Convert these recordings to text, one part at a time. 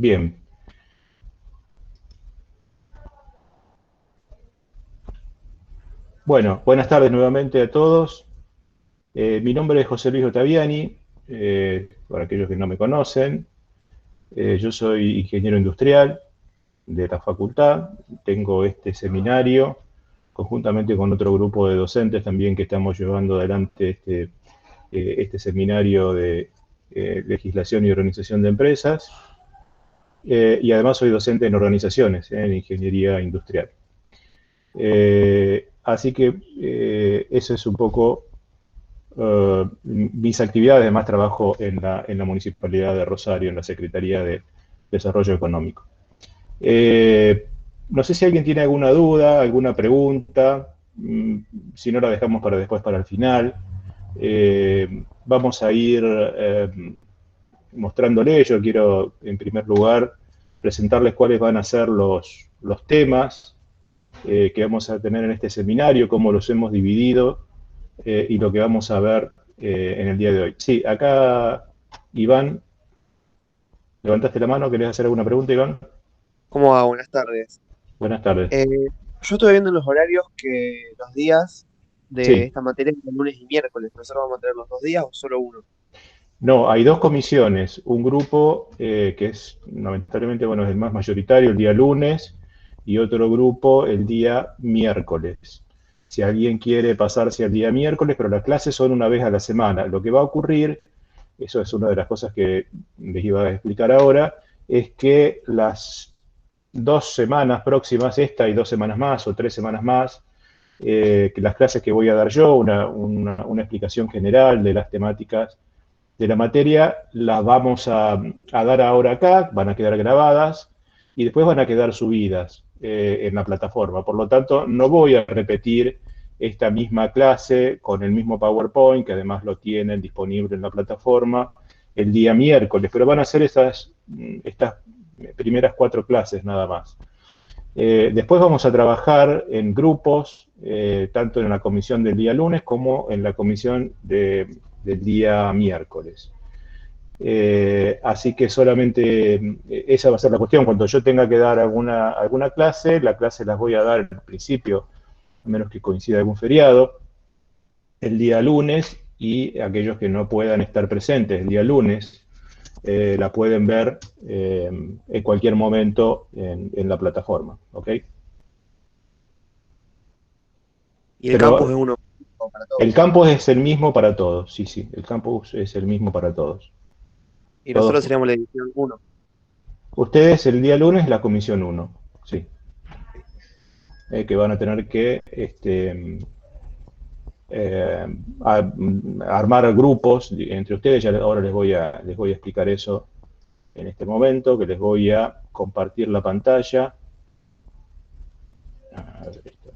Bien. Bueno, buenas tardes nuevamente a todos. Mi nombre es José Luis Ottaviani, para aquellos que no me conocen. Yo soy ingeniero industrial de la facultad. Tengo este seminario conjuntamente con otro grupo de docentes también que estamos llevando adelante este seminario de legislación y organización de empresas. Y además soy docente en organizaciones, en ingeniería industrial. Así que eso es un poco mis actividades. Además trabajo en la Municipalidad de Rosario, en la Secretaría de Desarrollo Económico. No sé si alguien tiene alguna duda, alguna pregunta. Si no, la dejamos para después, para el final. Vamos a ir mostrándole. Yo quiero, en primer lugar, presentarles cuáles van a ser los temas que vamos a tener en este seminario, cómo los hemos dividido y lo que vamos a ver en el día de hoy. Sí, acá Iván, levantaste la mano, ¿querés hacer alguna pregunta, Iván? ¿Cómo va? Buenas tardes. Buenas tardes. Eh, yo estuve viendo en los horarios que los días de Sí, esta materia son lunes y miércoles. ¿Nosotros vamos a tener los 2 días o solo uno? no, hay dos comisiones. Un grupo que es, lamentablemente, bueno, es el más mayoritario, el día lunes, y otro grupo el día miércoles. Si alguien quiere pasarse al día miércoles, pero las clases son una vez a la semana. Lo que va a ocurrir, eso es una de las cosas que les iba a explicar ahora, es que las 2 semanas próximas, esta y 2 semanas más o 3 semanas más, que las clases que voy a dar yo, una explicación general de las temáticas de la materia, las vamos a dar ahora acá, van a quedar grabadas y después van a quedar subidas en la plataforma. Por lo tanto, no voy a repetir esta misma clase con el mismo PowerPoint, que además lo tienen disponible en la plataforma, el día miércoles, pero van a ser estas primeras 4 clases nada más. Después vamos a trabajar en grupos, tanto en la comisión del día lunes como en la comisión del día miércoles. Así que solamente esa va a ser la cuestión. Cuando yo tenga que dar alguna clase, la clase las voy a dar al principio, a menos que coincida algún feriado, el día lunes, y aquellos que no puedan estar presentes el día lunes, la pueden ver en cualquier momento en la plataforma. ¿Ok? Y el campus Pero es uno para el todos. campus es el mismo para todos, sí, sí, el campus es el mismo para todos. Y nosotros Todos. seríamos la edición uno. Ustedes el día lunes la comisión uno, sí, que van a tener que eh, a- armar grupos entre ustedes. Ya ahora les voy a explicar eso en este momento, que les voy a compartir la pantalla. A ver, esto.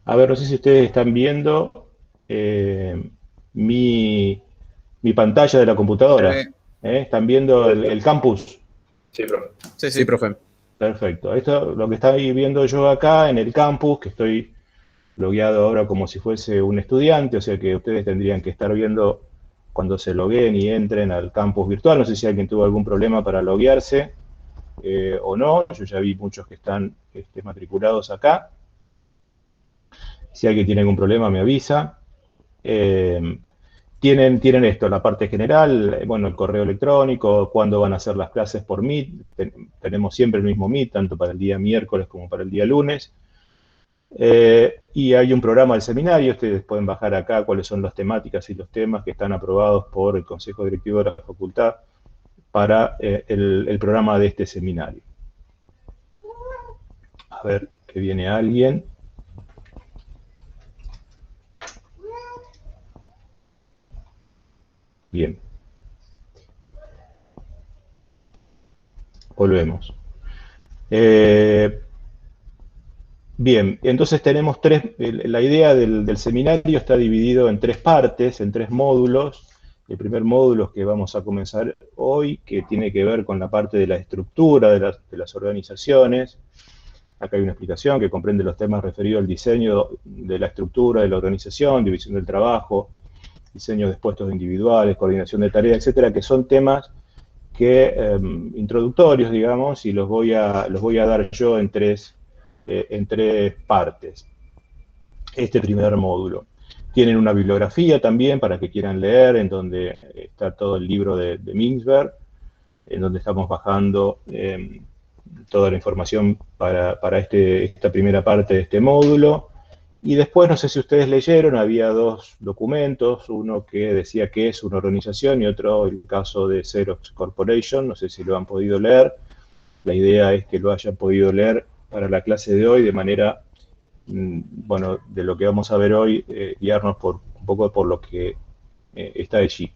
A ver, no sé si ustedes están viendo eh, mi, mi pantalla de la Se computadora. ve. ¿Están viendo el campus? Sí, profe. Sí, profe. Perfecto. Esto lo que estáis viendo yo acá en el campus, que estoy logueado ahora como si fuese un estudiante, o sea que ustedes tendrían que estar viendo cuando se logueen y entren al campus virtual. No sé si alguien tuvo algún problema para loguearse o no. Yo ya vi muchos que están matriculados acá. Si alguien tiene algún problema, me avisa. Eh, tienen esto, la parte general, bueno, el correo electrónico, cuándo van a hacer las clases por Meet. Tenemos siempre el mismo Meet, tanto para el día miércoles como para el día lunes. Y hay un programa del seminario. Ustedes pueden bajar acá cuáles son las temáticas y los temas que están aprobados por el Consejo Directivo de la Facultad para el programa de este seminario. A ver que viene alguien. Bien, volvemos. Eh, Bien, entonces tenemos la idea del seminario está dividido en 3 partes, en 3 módulos. El primer módulo que vamos a comenzar hoy, que tiene que ver con la parte de la estructura de las organizaciones. Acá hay una explicación que comprende los temas referidos al diseño de la estructura de la organización, división del trabajo, diseño de puestos individuales, coordinación de tareas, etcétera, que son temas que, introductorios, digamos, y los voy a dar yo en tres partes. Este primer módulo. Tienen una bibliografía también para que quieran leer, en donde está todo el libro de Mintzberg, en donde estamos bajando toda la información para esta primera parte de este módulo. Y después, no sé si ustedes leyeron, había dos documentos, uno que decía qué es una organización y otro el caso de Xerox Corporation, no sé si lo han podido leer. La idea es que lo hayan podido leer para la clase de hoy de manera, bueno, de lo que vamos a ver hoy, guiarnos un poco por lo que está allí.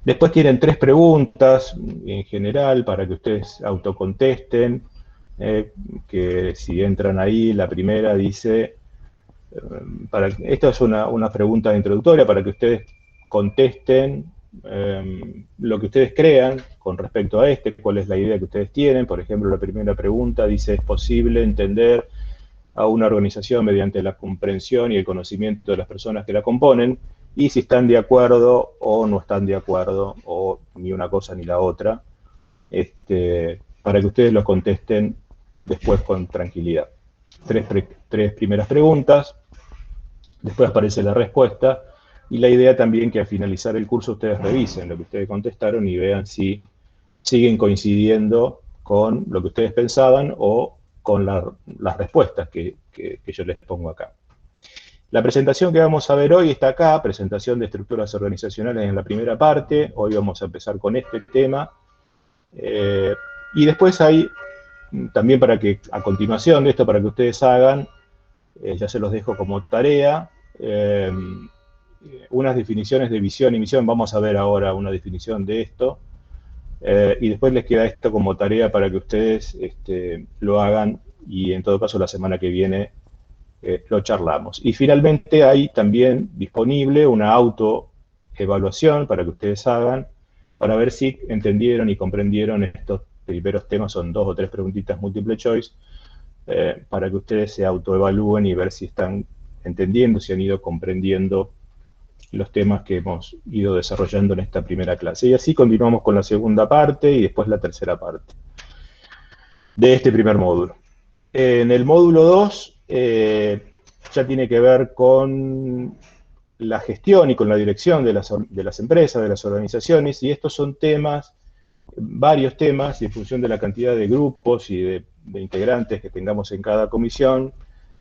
Después tienen 3 preguntas en general para que ustedes autocontesten, que si entran ahí, la primera dice, esta es una pregunta introductoria para que ustedes contesten lo que ustedes crean con respecto a cuál es la idea que ustedes tienen. Por ejemplo, la primera pregunta dice, ¿es posible entender a una organización mediante la comprensión y el conocimiento de las personas que la componen? Y si están de acuerdo o no están de acuerdo, o ni una cosa ni la otra, para que ustedes lo contesten después con tranquilidad. 3 primeras preguntas, después aparece la respuesta, y la idea también que al finalizar el curso ustedes revisen lo que ustedes contestaron y vean si siguen coincidiendo con lo que ustedes pensaban o con las respuestas que yo les pongo acá. La presentación que vamos a ver hoy está acá, presentación de estructuras organizacionales en la primera parte. Hoy vamos a empezar con este tema. Y después hay, también para que, a continuación de esto, para que ustedes hagan, ya se los dejo como tarea, unas definiciones de visión y misión. Vamos a ver ahora una definición de esto. Y después les queda esto como tarea para que ustedes lo hagan y en todo caso la semana que viene lo charlamos. Y finalmente hay también disponible una autoevaluación para que ustedes hagan, para ver si entendieron y comprendieron estos primeros temas. Son 2 o 3 preguntitas multiple choice, para que ustedes se autoevalúen y ver si están entendiendo, si han ido comprendiendo los temas que hemos ido desarrollando en esta primera clase. Y así continuamos con la segunda parte y después la tercera parte de este primer módulo. En el módulo 2 ya tiene que ver con la gestión y con la dirección de las empresas, de las organizaciones, y estos son temas, varios temas, y en función de la cantidad de grupos y de integrantes que tengamos en cada comisión,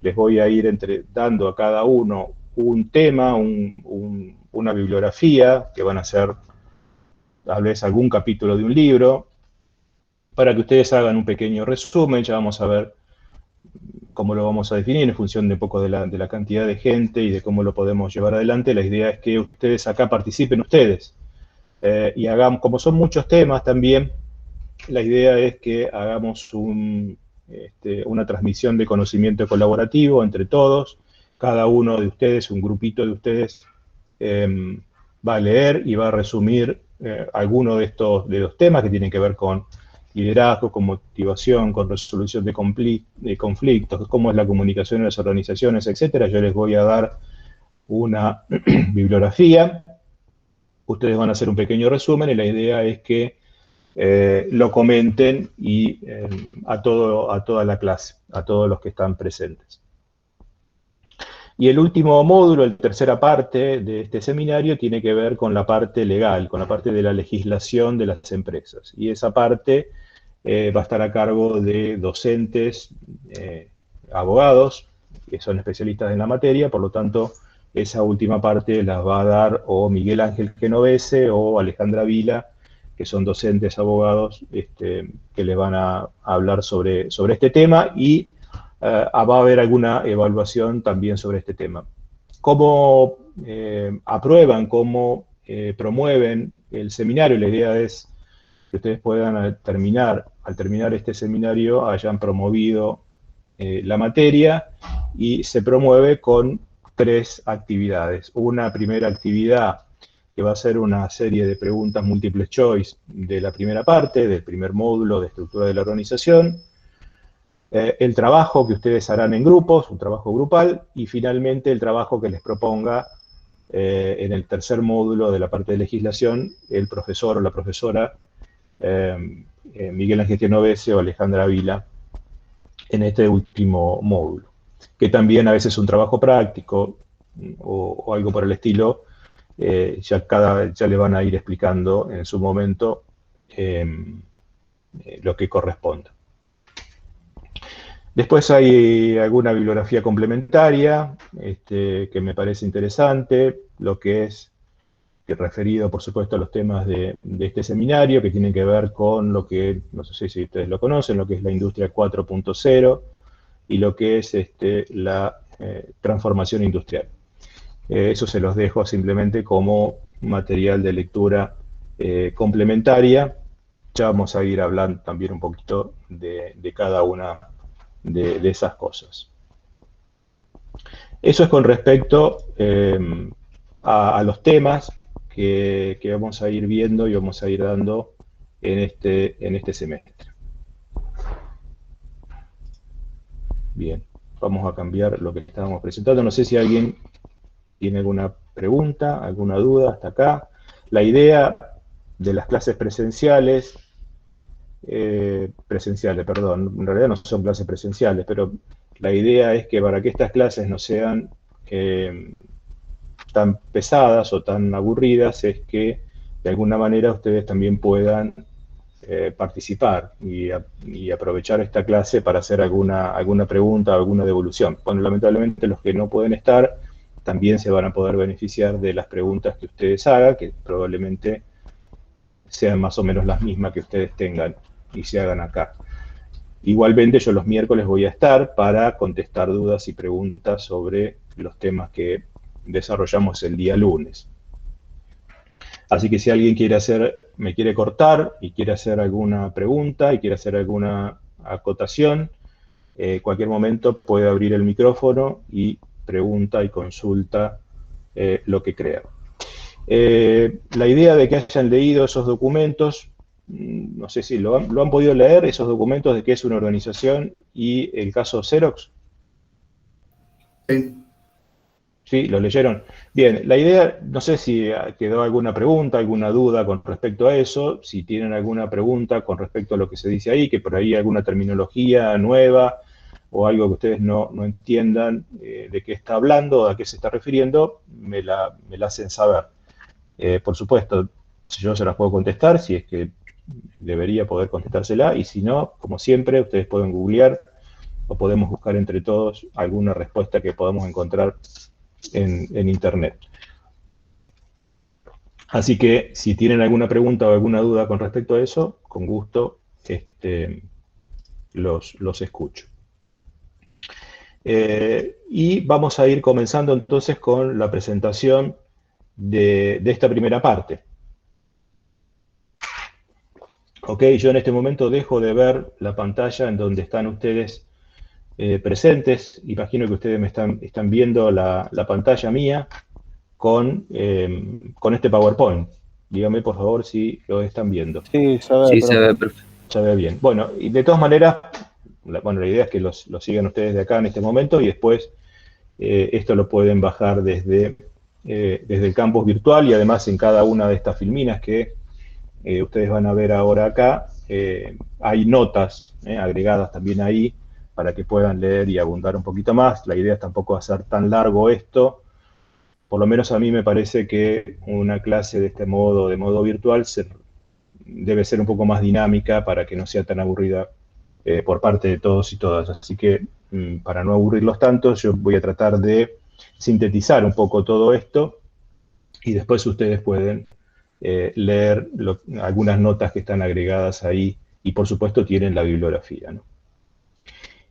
les voy a ir dando a cada uno un tema, una bibliografía, que van a ser tal vez algún capítulo de un libro, para que ustedes hagan un pequeño resumen. Ya vamos a ver cómo lo vamos a definir en función de un poco de la cantidad de gente y de cómo lo podemos llevar adelante. La idea es que ustedes acá participen ustedes. Y hagamos, como son muchos temas también, la idea es que hagamos una transmisión de conocimiento colaborativo entre todos. Cada uno de ustedes, un grupito de ustedes, va a leer y va a resumir alguno de los temas que tienen que ver con liderazgo, con motivación, con resolución de conflictos, cómo es la comunicación en las organizaciones, etc. Yo les voy a dar una bibliografía, ustedes van a hacer un pequeño resumen y la idea es que lo comenten y a toda la clase, a todos los que están presentes. Y el último módulo, la tercera parte de este seminario, tiene que ver con la parte legal, con la parte de la legislación de las empresas. Y esa parte va a estar a cargo de docentes, abogados, que son especialistas en la materia. Por lo tanto, esa última parte la va a dar o Miguel Ángel Genovese o Alejandra Vila, que son docentes, abogados, que les van a hablar sobre este tema, y va a haber alguna evaluación también sobre este tema. ¿Cómo aprueban, cómo promueven el seminario? La idea es que ustedes puedan, al terminar este seminario, hayan promovido la materia, y se promueve con 3 actividades. Una primera actividad que va a ser una serie de preguntas múltiples choice de la primera parte, del primer módulo de estructura de la organización, el trabajo que ustedes harán en grupos, un trabajo grupal, y finalmente el trabajo que les proponga en el tercer módulo de la parte de legislación, el profesor o la profesora Miguel Ángel Genovese o Alejandra Vila, en este último módulo, que también a veces es un trabajo práctico o algo por el estilo, ya le van a ir explicando en su momento lo que corresponda. Después hay alguna bibliografía complementaria que me parece interesante, lo que es referido, por supuesto, a los temas de este seminario, que tienen que ver con lo que, no sé si ustedes lo conocen, lo que es la industria 4.0 y lo que es la transformación industrial. Eso se los dejo simplemente como material de lectura complementaria. Ya vamos a ir hablando también un poquito de cada una de esas cosas. Eso es con respecto a los temas que vamos a ir viendo y vamos a ir dando en este semestre. Bien, vamos a cambiar lo que estábamos presentando. No sé si alguien tiene alguna pregunta, alguna duda hasta acá. La idea de las clases presenciales, perdón, en realidad no son clases presenciales, pero la idea es que para que estas clases no sean tan pesadas o tan aburridas, es que de alguna manera ustedes también puedan participar y aprovechar esta clase para hacer alguna pregunta o alguna devolución. Bueno, lamentablemente los que no pueden estar también se van a poder beneficiar de las preguntas que ustedes hagan, que probablemente sean más o menos las mismas que ustedes tengan y se hagan acá. Igualmente yo los miércoles voy a estar para contestar dudas y preguntas sobre los temas que desarrollamos el día lunes. Así que si alguien me quiere cortar y quiere hacer alguna pregunta y quiere hacer alguna acotación, cualquier momento puede abrir el micrófono y pregunta y consulta lo que crea. La idea de que hayan leído esos documentos, no sé si lo han podido leer, esos documentos de qué es una organización y el caso Xerox. Sí. ¿Sí? ¿Lo leyeron? Bien, la idea, no sé si quedó alguna pregunta, alguna duda con respecto a eso, si tienen alguna pregunta con respecto a lo que se dice ahí, que por ahí alguna terminología nueva o algo que ustedes no entiendan de qué está hablando o a qué se está refiriendo, me la hacen saber. Por supuesto, yo se las puedo contestar, si es que debería poder contestársela, y si no, como siempre, ustedes pueden googlear o podemos buscar entre todos alguna respuesta que podamos encontrar en internet. Así que si tienen alguna pregunta o alguna duda con respecto a eso, con gusto los escucho. Y vamos a ir comenzando entonces con la presentación de esta primera parte. Ok, yo en este momento dejo de ver la pantalla en donde están ustedes presentes. Imagino que ustedes me están viendo la pantalla mía con este PowerPoint. Dígame, por favor, si lo están viendo. Sí, se ve perfecto. Se ve bien. Bueno, y de todas maneras, la idea es que los sigan ustedes de acá en este momento y después esto lo pueden bajar desde el campus virtual y además en cada una de estas filminas que ustedes van a ver ahora acá, hay notas agregadas también ahí para que puedan leer y abundar un poquito más. La idea es tampoco hacer tan largo esto. Por lo menos a mí me parece que una clase de este modo, de modo virtual, debe ser un poco más dinámica para que no sea tan aburrida por parte de todos y todas. Así que para no aburrirlos tanto, yo voy a tratar de sintetizar un poco todo esto y después ustedes pueden leer algunas notas que están agregadas ahí y por supuesto tienen la bibliografía, ¿no?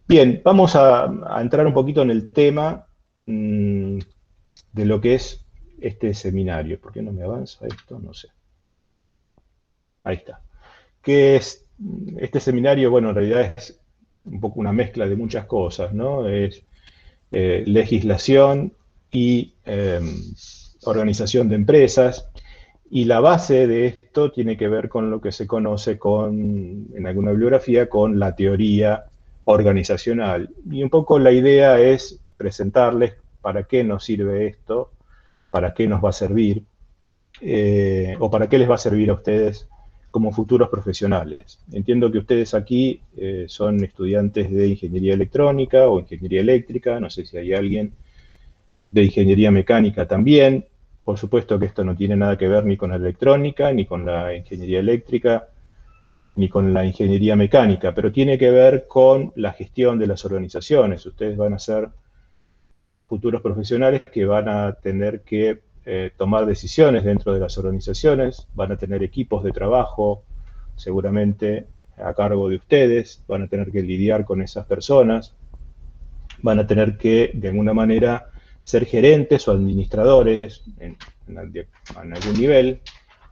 Bien, vamos a entrar un poquito en el tema de lo que es este seminario. ¿Por qué no me avanza esto? No sé. Ahí está. ¿Qué es este seminario? Bueno, en realidad es un poco una mezcla de muchas cosas, ¿no? Es legislación y organización de empresas. Y la base de esto tiene que ver con lo que se conoce en alguna bibliografía, con la teoría organizacional. Y un poco la idea es presentarles para qué nos sirve esto, para qué nos va a servir, o para qué les va a servir a ustedes como futuros profesionales. Entiendo que ustedes aquí son estudiantes de ingeniería electrónica o ingeniería eléctrica, no sé si hay alguien de ingeniería mecánica también. Por supuesto que esto no tiene nada que ver ni con la electrónica, ni con la ingeniería eléctrica, ni con la ingeniería mecánica, pero tiene que ver con la gestión de las organizaciones. Ustedes van a ser futuros profesionales que van a tener que tomar decisiones dentro de las organizaciones, van a tener equipos de trabajo seguramente a cargo de ustedes, van a tener que lidiar con esas personas, van a tener que, de alguna manera, ser gerentes o administradores en algún nivel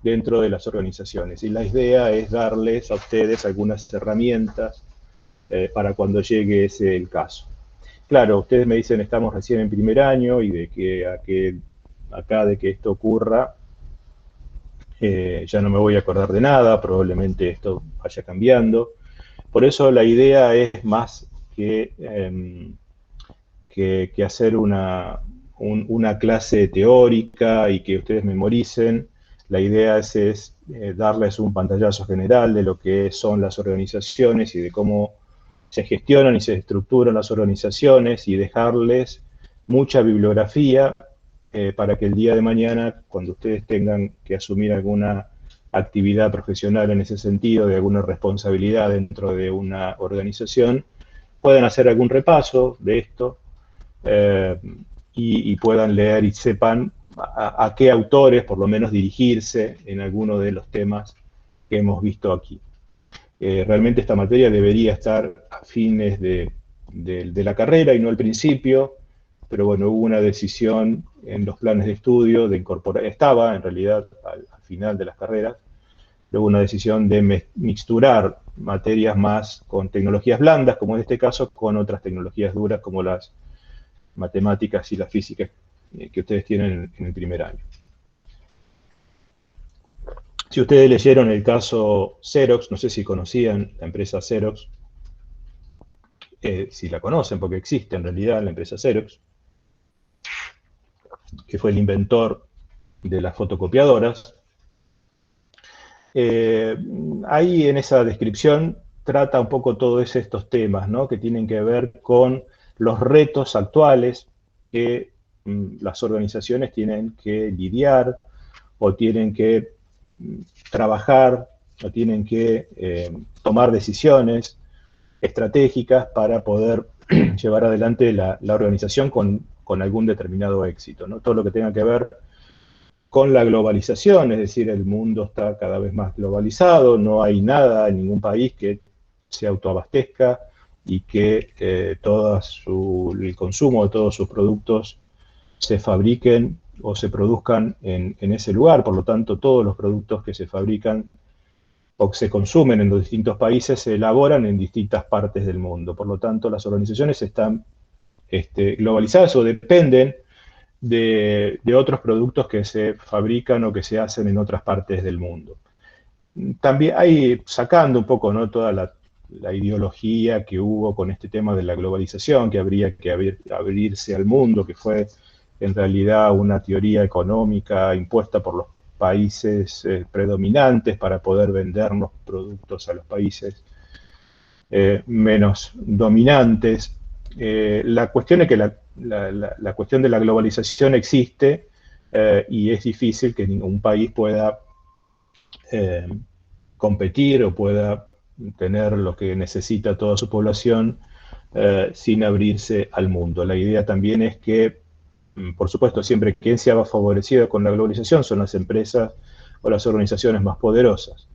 dentro de las organizaciones. Y la idea es darles a ustedes algunas herramientas para cuando llegue ese el caso. Claro, ustedes me dicen estamos recién en primer año y de que acá de que esto ocurra ya no me voy a acordar de nada, probablemente esto vaya cambiando. Por eso la idea es más que hacer una clase teórica y que ustedes memoricen. La idea es darles un pantallazo general de lo que son las organizaciones y de cómo se gestionan y se estructuran las organizaciones y dejarles mucha bibliografía para que el día de mañana, cuando ustedes tengan que asumir alguna actividad profesional en ese sentido, de alguna responsabilidad dentro de una organización, puedan hacer algún repaso de esto y puedan leer y sepan a qué autores, por lo menos, dirigirse en alguno de los temas que hemos visto aquí. Realmente esta materia debería estar a fines de la carrera y no al principio, pero bueno, hubo una decisión en los planes de estudio de incorporar, estaba en realidad al final de las carreras, hubo una decisión de mixturar materias más con tecnologías blandas, como en este caso, con otras tecnologías duras como las matemáticas y la física que ustedes tienen en el primer año. Si ustedes leyeron el caso Xerox, no sé si conocían la empresa Xerox, si la conocen, porque existe en realidad la empresa Xerox, que fue el inventor de las fotocopiadoras. Ahí en esa descripción trata un poco todos estos temas, ¿no?, que tienen que ver con los retos actuales que las organizaciones tienen que lidiar o tienen que trabajar o tienen que tomar decisiones estratégicas para poder llevar adelante la organización con algún determinado éxito, ¿no? Todo lo que tenga que ver con la globalización, es decir, el mundo está cada vez más globalizado, no hay nada en ningún país que se autoabastezca y que el consumo de todos sus productos se fabriquen o se produzcan en ese lugar. Por lo tanto, todos los productos que se fabrican o que se consumen en los distintos países se elaboran en distintas partes del mundo. Por lo tanto, las organizaciones están globalizadas o dependen de otros productos que se fabrican o que se hacen en otras partes del mundo. También hay, sacando un poco, ¿no?, toda la ideología que hubo con este tema de la globalización, que habría que abrirse al mundo, que fue en realidad una teoría económica impuesta por los países predominantes para poder vendernos productos a los países menos dominantes. La cuestión es que la cuestión de la globalización existe y es difícil que ningún país pueda competir o pueda tener lo que necesita toda su población sin abrirse al mundo. La idea también es que, por supuesto, siempre quien se ha favorecido con la globalización son las empresas o las organizaciones más poderosas.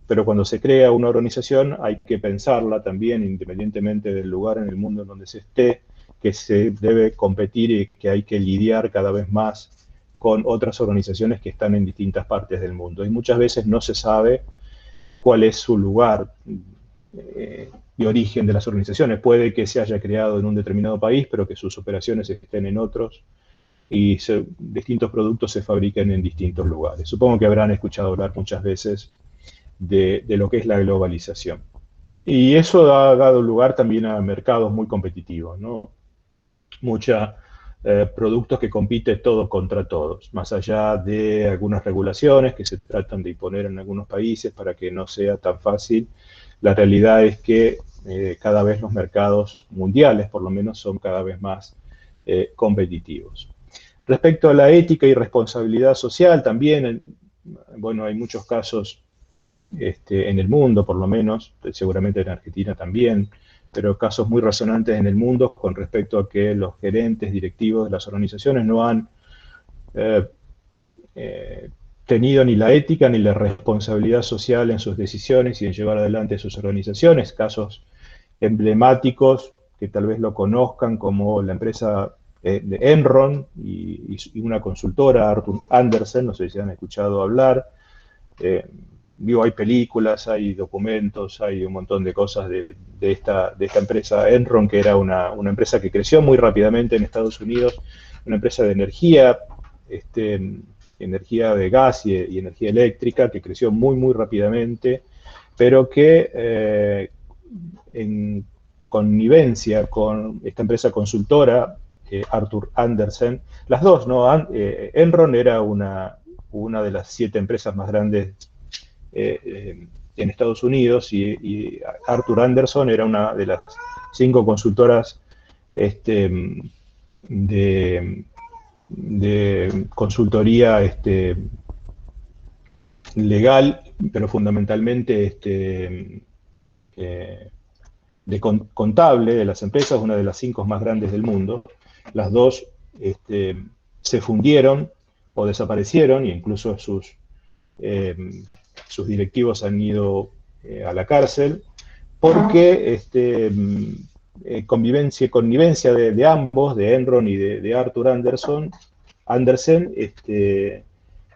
Pero cuando se crea una organización hay que pensarla también, independientemente del lugar en el mundo en donde se esté, que se debe competir y que hay que lidiar cada vez más con otras organizaciones que están en distintas partes del mundo. Y muchas veces no se sabe cuál es su lugar y origen de las organizaciones. Puede que se haya creado en un determinado país, pero que sus operaciones estén en otros y distintos productos se fabrican en distintos lugares. Supongo que habrán escuchado hablar muchas veces de lo que es la globalización. Y eso ha dado lugar también a mercados muy competitivos, ¿no? Muchos productos que compiten todos contra todos, más allá de algunas regulaciones que se tratan de imponer en algunos países para que no sea tan fácil. La realidad es que cada vez los mercados mundiales, por lo menos, son cada vez más competitivos. Respecto a la ética y responsabilidad social, también, bueno, hay muchos casos en el mundo, por lo menos, seguramente en Argentina también, pero casos muy resonantes en el mundo con respecto a que los gerentes directivos de las organizaciones no han tenido ni la ética ni la responsabilidad social en sus decisiones y en llevar adelante sus organizaciones. Casos emblemáticos que tal vez lo conozcan, como la empresa de Enron y una consultora, Arthur Andersen, no sé si han escuchado hablar. Hay películas, hay documentos, hay un montón de cosas de esta empresa Enron, que era una empresa que creció muy rápidamente en Estados Unidos, una empresa de energía, energía de gas y energía eléctrica, que creció muy, muy rápidamente, pero que en connivencia con esta empresa consultora, Arthur Andersen, las dos, ¿no? Enron era una de las 7 empresas más grandes en Estados Unidos, y Arthur Andersen era una de las 5 consultoras de consultoría legal, pero fundamentalmente de contable de las empresas, una de las 5 más grandes del mundo. Las dos se fundieron o desaparecieron, e incluso sus directivos han ido a la cárcel, porque connivencia de ambos, de Enron y de Arthur Andersen,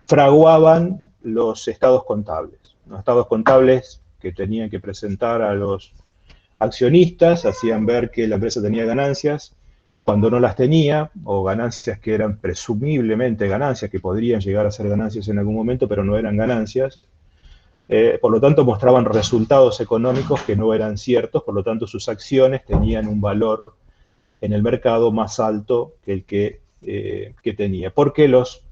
fraguaban los estados contables. Los estados contables que tenían que presentar a los accionistas hacían ver que la empresa tenía ganancias cuando no las tenía, o ganancias que eran presumiblemente ganancias, que podrían llegar a ser ganancias en algún momento, pero no eran ganancias. Por lo tanto, mostraban resultados económicos que no eran ciertos, por lo tanto, sus acciones tenían un valor en el mercado más alto que el que tenía, porque los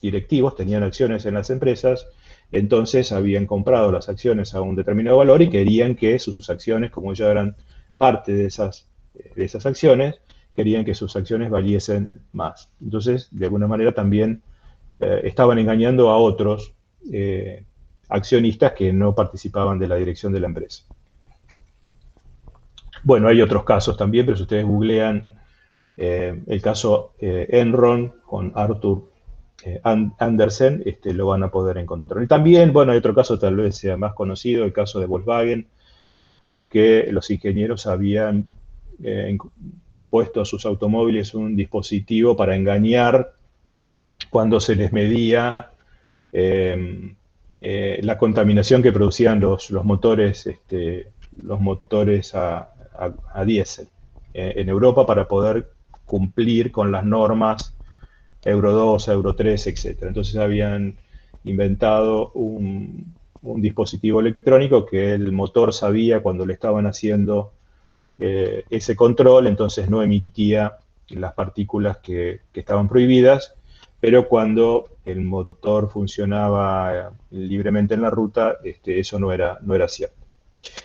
directivos tenían acciones en las empresas, entonces habían comprado las acciones a un determinado valor y querían que sus acciones, como ya eran parte de esas acciones, querían que sus acciones valiesen más. Entonces, de alguna manera también estaban engañando a otros accionistas que no participaban de la dirección de la empresa. Bueno, hay otros casos también, pero si ustedes googlean el caso Enron con Arthur Andersen, lo van a poder encontrar. Y también, bueno, hay otro caso, tal vez sea más conocido, el caso de Volkswagen, que los ingenieros habían puesto a sus automóviles un dispositivo para engañar cuando se les medía la contaminación que producían los motores a diésel en Europa, para poder cumplir con las normas Euro 2, Euro 3, etc. Entonces habían inventado un dispositivo electrónico que el motor sabía cuando le estaban haciendo ese control, entonces no emitía las partículas que estaban prohibidas, pero cuando el motor funcionaba libremente en la ruta, eso no era cierto.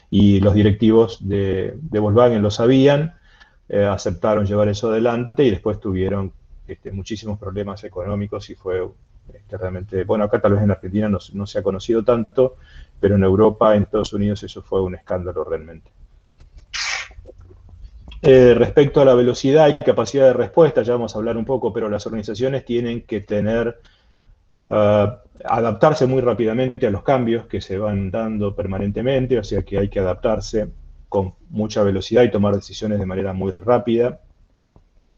Y los directivos de Volkswagen lo sabían, aceptaron llevar eso adelante y después tuvieron muchísimos problemas económicos, y fue realmente, bueno, acá tal vez en Argentina no se ha conocido tanto, pero en Europa, en Estados Unidos, eso fue un escándalo realmente. Respecto a la velocidad y capacidad de respuesta, ya vamos a hablar un poco, pero las organizaciones tienen que adaptarse muy rápidamente a los cambios que se van dando permanentemente, o sea que hay que adaptarse con mucha velocidad y tomar decisiones de manera muy rápida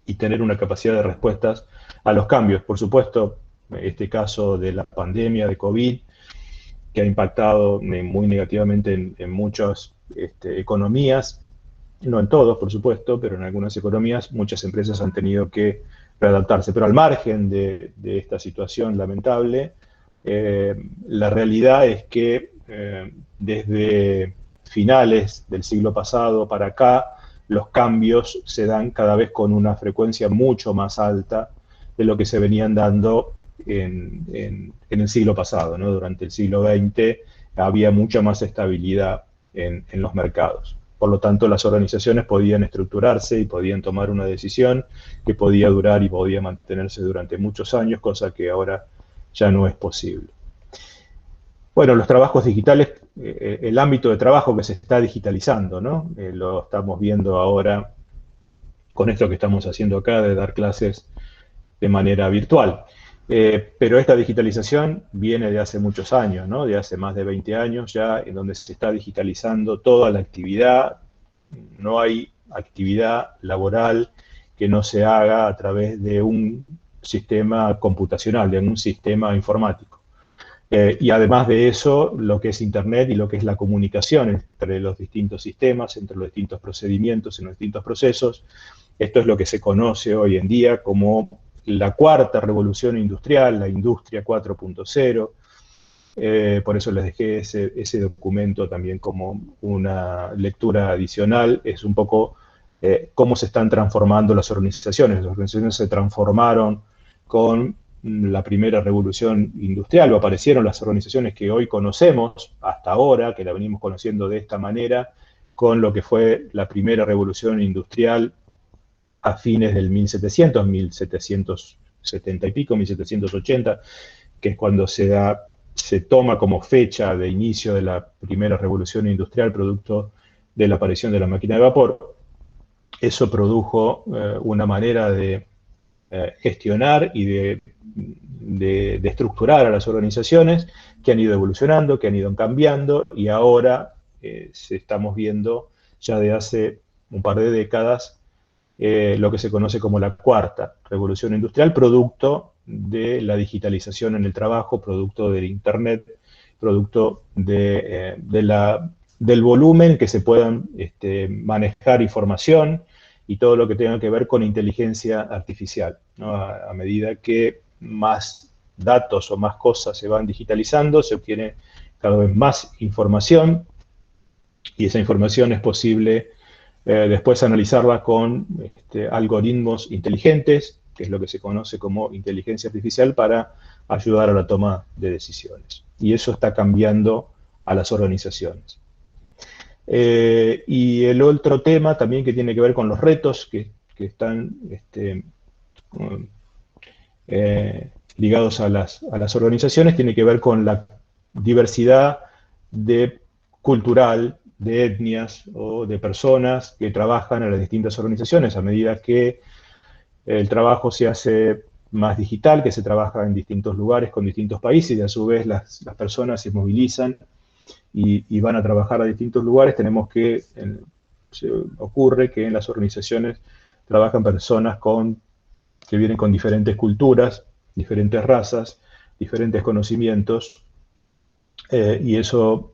y tener una capacidad de respuestas a los cambios. Por supuesto, este caso de la pandemia de COVID, que ha impactado muy negativamente en muchas economías, no en todos, por supuesto, pero en algunas economías muchas empresas han tenido que readaptarse. Pero al margen de esta situación lamentable, la realidad es que desde finales del siglo pasado para acá, los cambios se dan cada vez con una frecuencia mucho más alta de lo que se venían dando en el siglo pasado, ¿no? Durante el siglo XX había mucha más estabilidad en los mercados. Por lo tanto, las organizaciones podían estructurarse y podían tomar una decisión que podía durar y podía mantenerse durante muchos años, cosa que ahora ya no es posible. Bueno, los trabajos digitales, el ámbito de trabajo que se está digitalizando, ¿no? Lo estamos viendo ahora con esto que estamos haciendo acá de dar clases de manera virtual. Pero esta digitalización viene de hace muchos años, ¿no? De hace más de 20 años ya, en donde se está digitalizando toda la actividad. No hay actividad laboral que no se haga a través de un sistema computacional, de un sistema informático. Y además de eso, lo que es Internet y lo que es la comunicación entre los distintos sistemas, entre los distintos procedimientos, en los distintos procesos. Esto es lo que se conoce hoy en día como la cuarta revolución industrial, la industria 4.0. Por eso les dejé ese documento también como una lectura adicional. Es un poco cómo se están transformando las organizaciones. Las organizaciones se transformaron con la primera revolución industrial, o aparecieron las organizaciones que hoy conocemos hasta ahora, que la venimos conociendo de esta manera, con lo que fue la primera revolución industrial a fines del 1700, 1770 y pico, 1780, que es cuando se toma como fecha de inicio de la primera revolución industrial, producto de la aparición de la máquina de vapor. Eso produjo una manera de gestionar y de estructurar a las organizaciones que han ido evolucionando, que han ido cambiando, y ahora estamos viendo ya de hace un par de décadas lo que se conoce como la cuarta revolución industrial, producto de la digitalización en el trabajo, producto del Internet, producto del volumen que se puedan manejar información y todo lo que tenga que ver con inteligencia artificial, ¿no? A medida que más datos o más cosas se van digitalizando, se obtiene cada vez más información, y esa información es posible después analizarla con algoritmos inteligentes, que es lo que se conoce como inteligencia artificial, para ayudar a la toma de decisiones. Y eso está cambiando a las organizaciones. Y el otro tema también que tiene que ver con los retos que están ligados a las organizaciones, tiene que ver con la diversidad cultural, de etnias o de personas que trabajan en las distintas organizaciones. A medida que el trabajo se hace más digital, que se trabaja en distintos lugares con distintos países, y a su vez las personas se movilizan y van a trabajar a distintos lugares, se ocurre que en las organizaciones trabajan personas que vienen con diferentes culturas, diferentes razas, diferentes conocimientos, y eso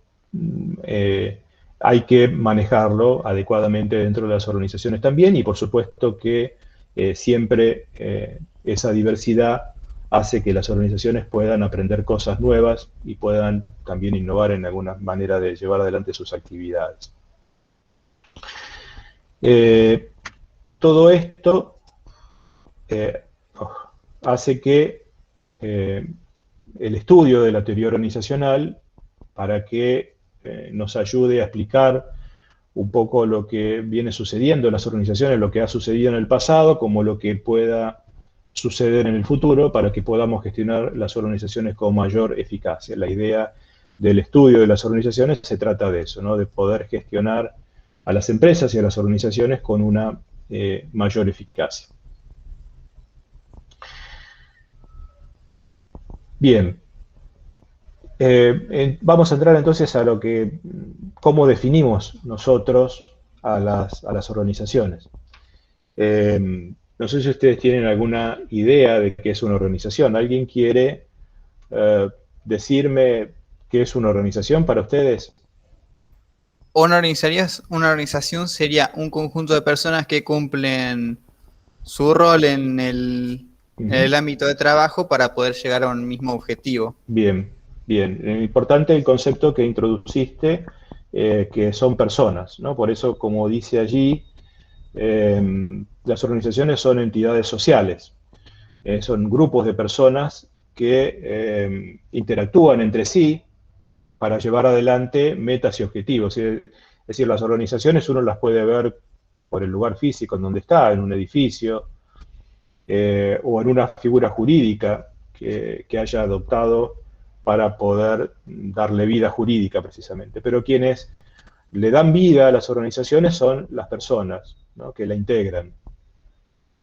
hay que manejarlo adecuadamente dentro de las organizaciones también, y por supuesto que siempre esa diversidad hace que las organizaciones puedan aprender cosas nuevas y puedan también innovar en alguna manera de llevar adelante sus actividades. Todo esto hace que el estudio de la teoría organizacional, para que nos ayude a explicar un poco lo que viene sucediendo en las organizaciones, lo que ha sucedido en el pasado, como lo que pueda suceder en el futuro, para que podamos gestionar las organizaciones con mayor eficacia. La idea del estudio de las organizaciones se trata de eso, ¿no? De poder gestionar a las empresas y a las organizaciones con una mayor eficacia. Bien. Vamos a entrar entonces a cómo definimos nosotros a las organizaciones. No sé si ustedes tienen alguna idea de qué es una organización. ¿Alguien quiere decirme qué es una organización para ustedes? Una organización sería un conjunto de personas que cumplen su rol en el ámbito de trabajo para poder llegar a un mismo objetivo. Bien, bien. Importante el concepto que introduciste, que son personas, ¿no? Por eso, como dice allí, las organizaciones son entidades sociales, son grupos de personas que interactúan entre sí para llevar adelante metas y objetivos. Es decir, las organizaciones uno las puede ver por el lugar físico en donde está, en un edificio, o en una figura jurídica que haya adoptado para poder darle vida jurídica precisamente. Pero quienes le dan vida a las organizaciones son las personas, ¿no?, que la integran,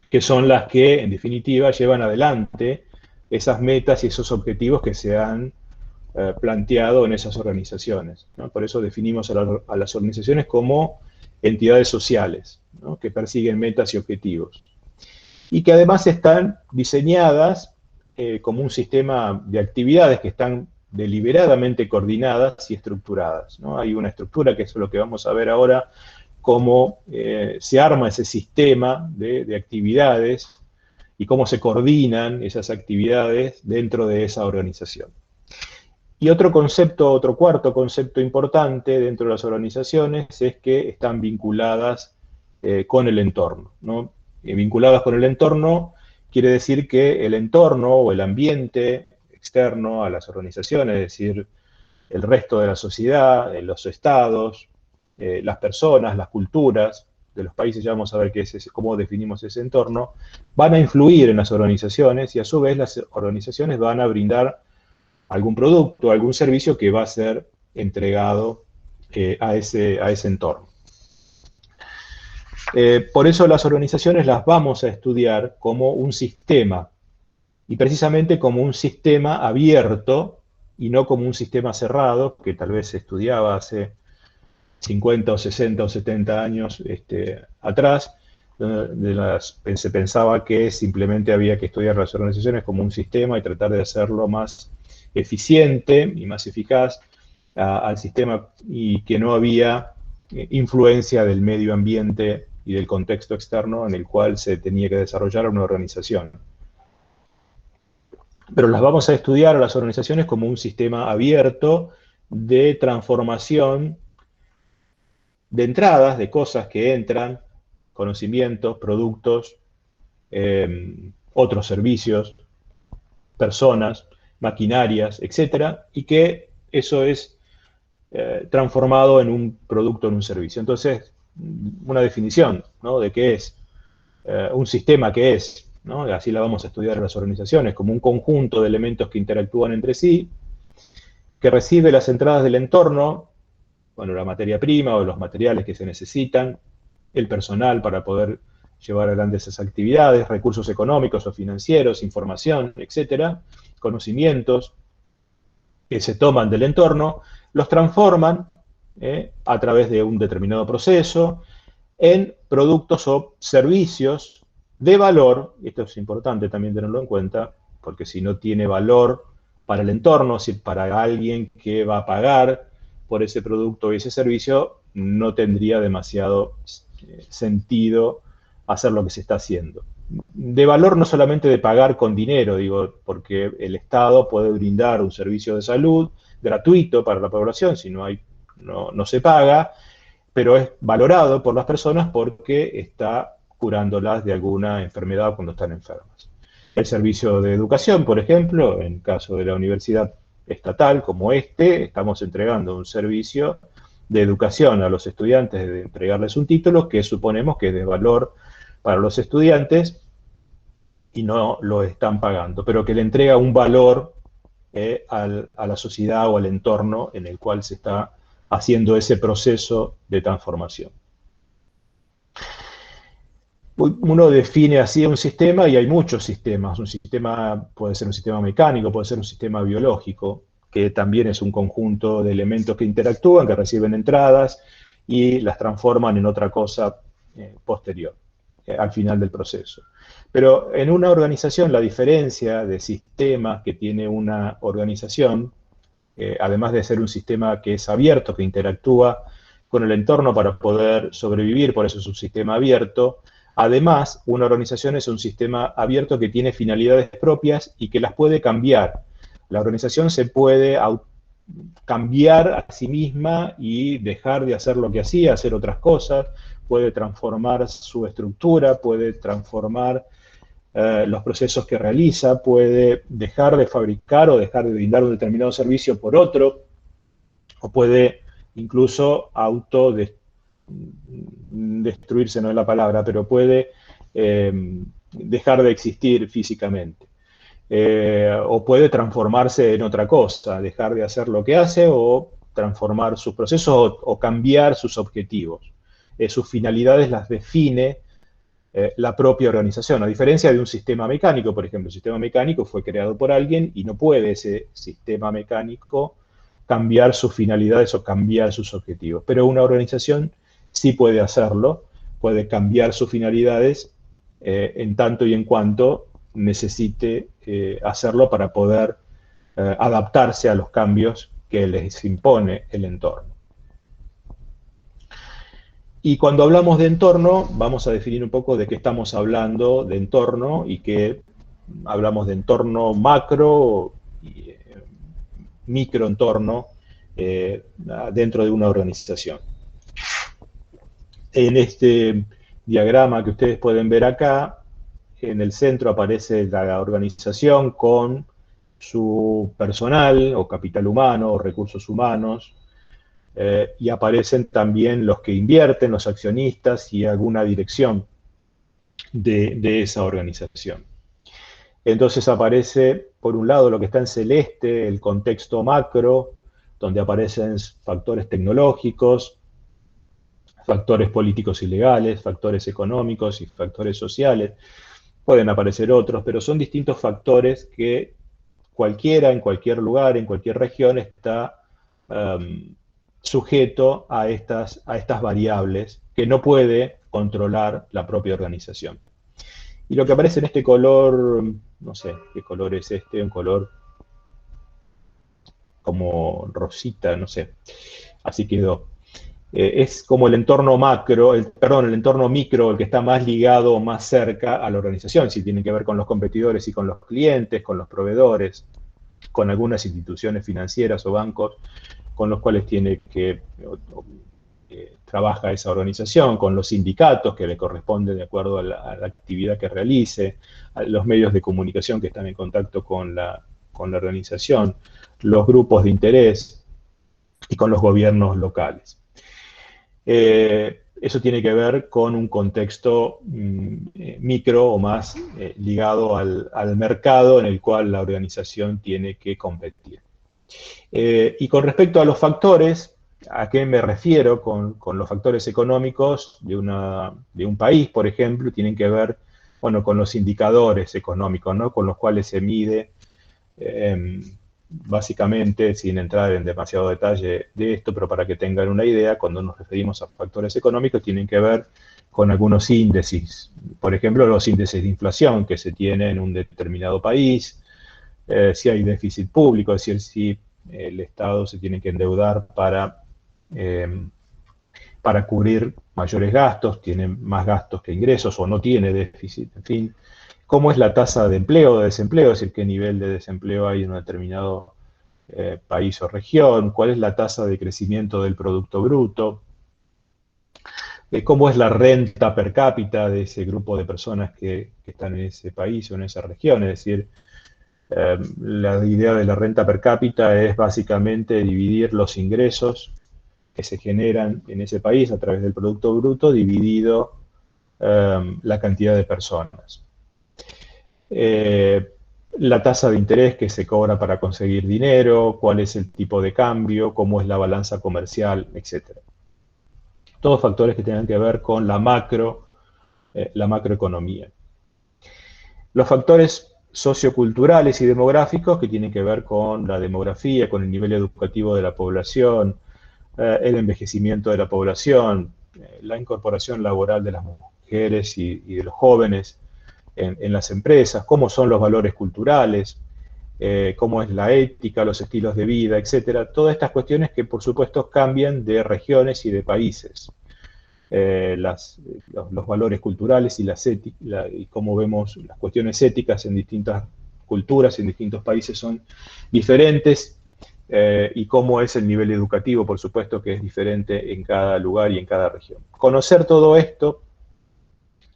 que son las que, en definitiva, llevan adelante esas metas y esos objetivos que se han planteado en esas organizaciones, ¿no? Por eso definimos a las organizaciones como entidades sociales, ¿no?, que persiguen metas y objetivos. Y que además están diseñadas como un sistema de actividades que están deliberadamente coordinadas y estructuradas, ¿no? Hay una estructura, que es lo que vamos a ver ahora, cómo se arma ese sistema de actividades y cómo se coordinan esas actividades dentro de esa organización. Y otro cuarto concepto importante dentro de las organizaciones es que están vinculadas con el entorno, ¿no? Vinculadas con el entorno quiere decir que el entorno o el ambiente externo a las organizaciones, es decir, el resto de la sociedad, los estados, las personas, las culturas de los países, ya vamos a ver cómo definimos ese entorno, van a influir en las organizaciones y a su vez las organizaciones van a brindar algún producto, algún servicio que va a ser entregado a ese entorno. Por eso las organizaciones las vamos a estudiar como un sistema, y precisamente como un sistema abierto y no como un sistema cerrado, que tal vez se estudiaba hace 50 o 60 o 70 años atrás, se pensaba que simplemente había que estudiar las organizaciones como un sistema y tratar de hacerlo más eficiente y más eficaz al sistema, y que no había influencia del medio ambiente y del contexto externo en el cual se tenía que desarrollar una organización. Pero las vamos a estudiar a las organizaciones como un sistema abierto de transformación de entradas, de cosas que entran, conocimientos, productos, otros servicios, personas, maquinarias, etcétera, y que eso es transformado en un producto, en un servicio. Entonces, una definición, ¿no?, de qué es un sistema, qué es, ¿no? Así la vamos a estudiar en las organizaciones, como un conjunto de elementos que interactúan entre sí, que recibe las entradas del entorno, bueno, la materia prima o los materiales que se necesitan, el personal para poder llevar adelante esas actividades, recursos económicos o financieros, información, etcétera, conocimientos que se toman del entorno, los transforman a través de un determinado proceso en productos o servicios de valor. Esto es importante también tenerlo en cuenta, porque si no tiene valor para el entorno, si para alguien que va a pagar por ese producto y ese servicio, no tendría demasiado sentido hacer lo que se está haciendo. De valor no solamente de pagar con dinero, digo, porque el Estado puede brindar un servicio de salud gratuito para la población, si no se paga, pero es valorado por las personas porque está curándolas de alguna enfermedad cuando están enfermas. El servicio de educación, por ejemplo, en caso de la universidad estatal como estamos entregando un servicio de educación a los estudiantes, de entregarles un título que suponemos que es de valor para los estudiantes y no lo están pagando, pero que le entrega un valor a la sociedad o al entorno en el cual se está haciendo ese proceso de transformación. Uno define así un sistema y hay muchos sistemas. Un sistema puede ser un sistema mecánico, puede ser un sistema biológico, que también es un conjunto de elementos que interactúan, que reciben entradas y las transforman en otra cosa posterior, al final del proceso. Pero en una organización, la diferencia de sistemas que tiene una organización, además de ser un sistema que es abierto, que interactúa con el entorno para poder sobrevivir, por eso es un sistema abierto, Además, una organización es un sistema abierto que tiene finalidades propias y que las puede cambiar. La organización se puede cambiar a sí misma y dejar de hacer lo que hacía, hacer otras cosas, puede transformar su estructura, puede transformar los procesos que realiza, puede dejar de fabricar o dejar de brindar un determinado servicio por otro, o puede incluso destruirse, no es la palabra, pero puede dejar de existir físicamente. O puede transformarse en otra cosa, dejar de hacer lo que hace o transformar sus procesos o cambiar sus objetivos. Sus finalidades las define la propia organización, a diferencia de un sistema mecánico, por ejemplo. El sistema mecánico fue creado por alguien y no puede ese sistema mecánico cambiar sus finalidades o cambiar sus objetivos. Pero una organización sí puede hacerlo, puede cambiar sus finalidades en tanto y en cuanto necesite hacerlo para poder adaptarse a los cambios que les impone el entorno. Y cuando hablamos de entorno, vamos a definir un poco de qué estamos hablando de entorno y que hablamos de entorno macro y microentorno dentro de una organización. En este diagrama que ustedes pueden ver acá, en el centro aparece la organización con su personal o capital humano o recursos humanos, y aparecen también los que invierten, los accionistas y alguna dirección de esa organización. Entonces aparece, por un lado, lo que está en celeste, el contexto macro, donde aparecen factores tecnológicos, factores políticos y legales, factores económicos y factores sociales. Pueden aparecer otros, pero son distintos factores que cualquiera, en cualquier lugar, en cualquier región, está sujeto a estas variables que no puede controlar la propia organización. Y lo que aparece en este color, no sé qué color es este, un color como rosita, no sé, así quedó. Es como el entorno macro, el entorno micro, el que está más ligado, más cerca a la organización, si tiene que ver con los competidores y con los clientes, con los proveedores, con algunas instituciones financieras o bancos con los cuales tiene que trabaja esa organización, con los sindicatos que le corresponden de acuerdo a la actividad que realice, a los medios de comunicación que están en contacto con la organización, los grupos de interés y con los gobiernos locales. Eso tiene que ver con un contexto micro o más ligado al mercado en el cual la organización tiene que competir. Y con respecto a los factores, ¿a qué me refiero con los factores económicos de un país, por ejemplo? Tienen que ver, bueno, con los indicadores económicos, ¿no? Con los cuales se mide, básicamente, sin entrar en demasiado detalle de esto, pero para que tengan una idea, cuando nos referimos a factores económicos, tienen que ver con algunos índices. Por ejemplo, los índices de inflación que se tienen en un determinado país, si hay déficit público, es decir, si el Estado se tiene que endeudar para cubrir mayores gastos, tiene más gastos que ingresos o no tiene déficit, en fin. ¿Cómo es la tasa de empleo o de desempleo? Es decir, qué nivel de desempleo hay en un determinado país o región, cuál es la tasa de crecimiento del Producto Bruto, cómo es la renta per cápita de ese grupo de personas que están en ese país o en esa región, es decir, la idea de la renta per cápita es básicamente dividir los ingresos que se generan en ese país a través del Producto Bruto dividido la cantidad de personas. La tasa de interés que se cobra para conseguir dinero, cuál es el tipo de cambio, cómo es la balanza comercial, etc. Todos factores que tengan que ver con la macroeconomía. Los factores socioculturales y demográficos que tienen que ver con la demografía, con el nivel educativo de la población, el envejecimiento de la población, la incorporación laboral de las mujeres y de los jóvenes en las empresas, cómo son los valores culturales, cómo es la ética, los estilos de vida, etcétera. Todas estas cuestiones que, por supuesto, cambian de regiones y de países. los valores culturales y, y cómo vemos las cuestiones éticas en distintas culturas, en distintos países son diferentes, y cómo es el nivel educativo, por supuesto, que es diferente en cada lugar y en cada región. Conocer todo esto,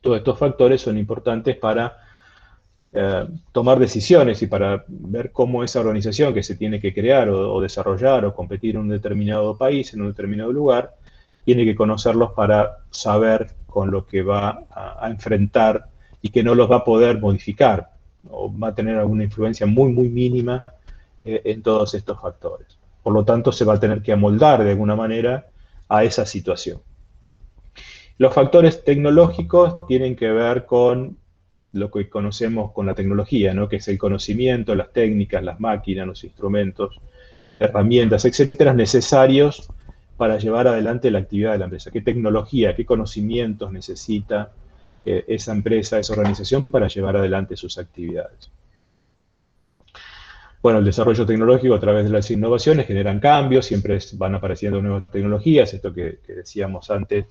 todos estos factores son importantes para tomar decisiones y para ver cómo esa organización que se tiene que crear o desarrollar o competir en un determinado país, en un determinado lugar, tiene que conocerlos para saber con lo que va a enfrentar y que no los va a poder modificar o va a tener alguna influencia muy, muy mínima en todos estos factores. Por lo tanto, se va a tener que amoldar de alguna manera a esa situación. Los factores tecnológicos tienen que ver con lo que conocemos con la tecnología, ¿no? Que es el conocimiento, las técnicas, las máquinas, los instrumentos, herramientas, etcétera, necesarios para llevar adelante la actividad de la empresa. ¿Qué tecnología, qué conocimientos necesita esa empresa, esa organización para llevar adelante sus actividades? Bueno, el desarrollo tecnológico a través de las innovaciones generan cambios, siempre van apareciendo nuevas tecnologías, esto que decíamos antes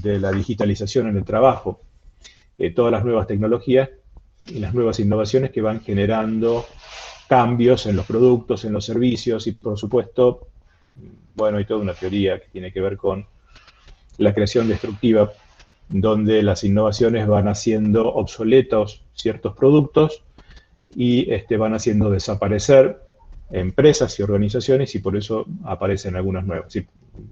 de la digitalización en el trabajo. Todas las nuevas tecnologías y las nuevas innovaciones que van generando cambios en los productos, en los servicios y, por supuesto, bueno, hay toda una teoría que tiene que ver con la creación destructiva, donde las innovaciones van haciendo obsoletos ciertos productos y van haciendo desaparecer empresas y organizaciones y por eso aparecen algunas nuevas. Sí,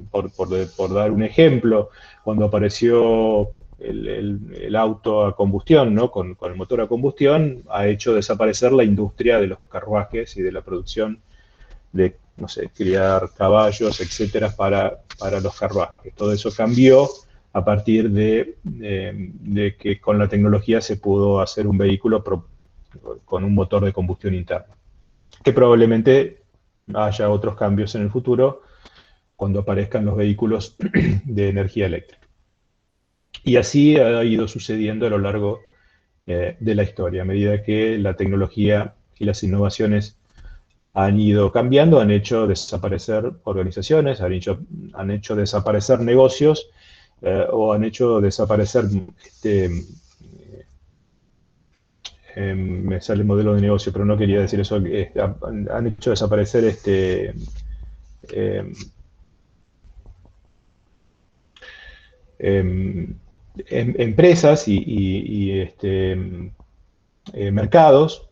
por dar un ejemplo, cuando apareció el auto a combustión, ¿no? Con el motor a combustión, ha hecho desaparecer la industria de los carruajes y de la producción de, no sé, criar caballos, etcétera, para los carruajes. Todo eso cambió a partir de que con la tecnología se pudo hacer un vehículo con un motor de combustión interna. Que probablemente haya otros cambios en el futuro cuando aparezcan los vehículos de energía eléctrica. Y así ha ido sucediendo a lo largo de la historia. A medida que la tecnología y las innovaciones han ido cambiando, han hecho desaparecer organizaciones, han hecho desaparecer negocios o han hecho desaparecer, me sale el modelo de negocio, pero no quería decir eso, han hecho desaparecer empresas y mercados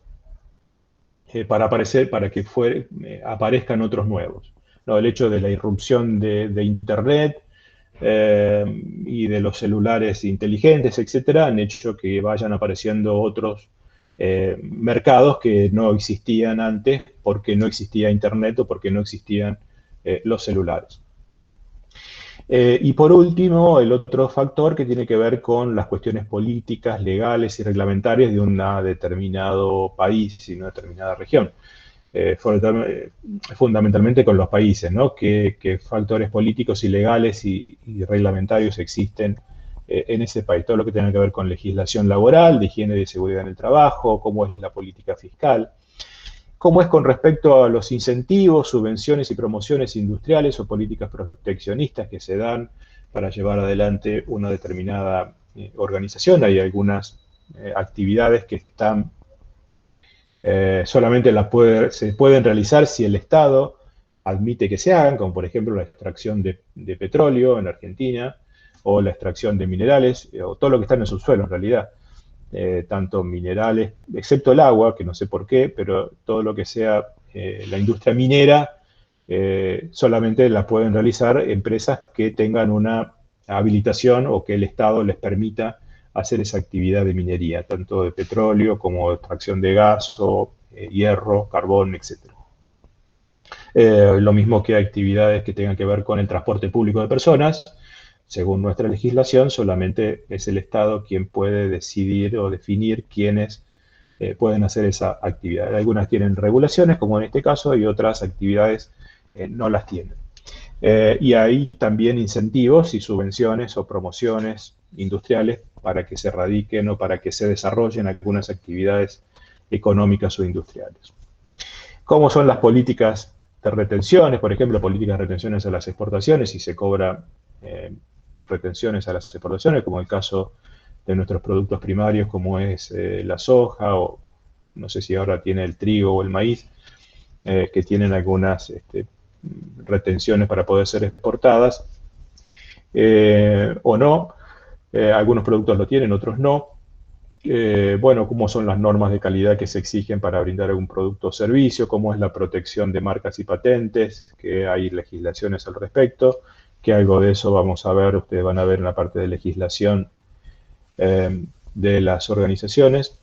para que aparezcan otros nuevos. ¿No? El hecho de la irrupción de Internet y de los celulares inteligentes, etcétera, han hecho que vayan apareciendo otros mercados que no existían antes porque no existía Internet o porque no existían los celulares. Y por último, el otro factor que tiene que ver con las cuestiones políticas, legales y reglamentarias de un determinado país y una determinada región. Fundamentalmente con los países, ¿no? ¿Qué factores políticos y legales y reglamentarios existen en ese país? Todo lo que tenga que ver con legislación laboral, de higiene y de seguridad en el trabajo, cómo es la política fiscal, cómo es con respecto a los incentivos, subvenciones y promociones industriales o políticas proteccionistas que se dan para llevar adelante una determinada organización. Hay algunas actividades que están solamente se pueden realizar si el Estado admite que se hagan, como por ejemplo la extracción de petróleo en Argentina, o la extracción de minerales, o todo lo que está en el subsuelo en realidad. Tanto minerales, excepto el agua, que no sé por qué, pero todo lo que sea la industria minera, solamente la pueden realizar empresas que tengan una habilitación o que el Estado les permita hacer esa actividad de minería, tanto de petróleo como de extracción de gas o hierro, carbón, etc. Lo mismo que actividades que tengan que ver con el transporte público de personas. Según nuestra legislación, solamente es el Estado quien puede decidir o definir quiénes pueden hacer esa actividad. Algunas tienen regulaciones, como en este caso, y otras actividades no las tienen. Y hay también incentivos y subvenciones o promociones industriales para que se radiquen o para que se desarrollen algunas actividades económicas o industriales. ¿Cómo son las políticas de retenciones? Por ejemplo, políticas de retenciones a las exportaciones, si se cobra retenciones a las exportaciones, como el caso de nuestros productos primarios, como es la soja, o no sé si ahora tiene el trigo o el maíz, que tienen algunas retenciones para poder ser exportadas, o no. Algunos productos lo tienen, otros no. Bueno, cómo son las normas de calidad que se exigen para brindar algún producto o servicio, cómo es la protección de marcas y patentes, que hay legislaciones al respecto, que algo de eso vamos a ver, ustedes van a ver en la parte de legislación de las organizaciones.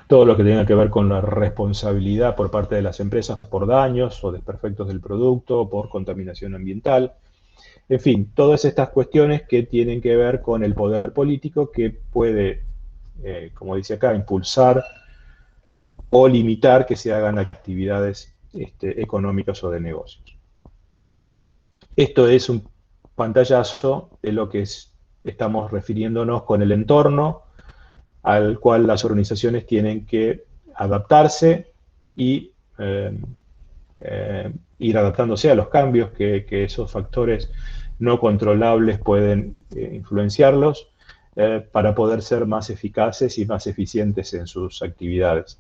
Todo lo que tenga que ver con la responsabilidad por parte de las empresas por daños o desperfectos del producto, por contaminación ambiental. En fin, todas estas cuestiones que tienen que ver con el poder político que puede, como dice acá, impulsar o limitar que se hagan actividades económicas o de negocios. Esto es un pantallazo de lo que estamos refiriéndonos con el entorno al cual las organizaciones tienen que adaptarse y ir adaptándose a los cambios que esos factores no controlables pueden influenciarlos para poder ser más eficaces y más eficientes en sus actividades.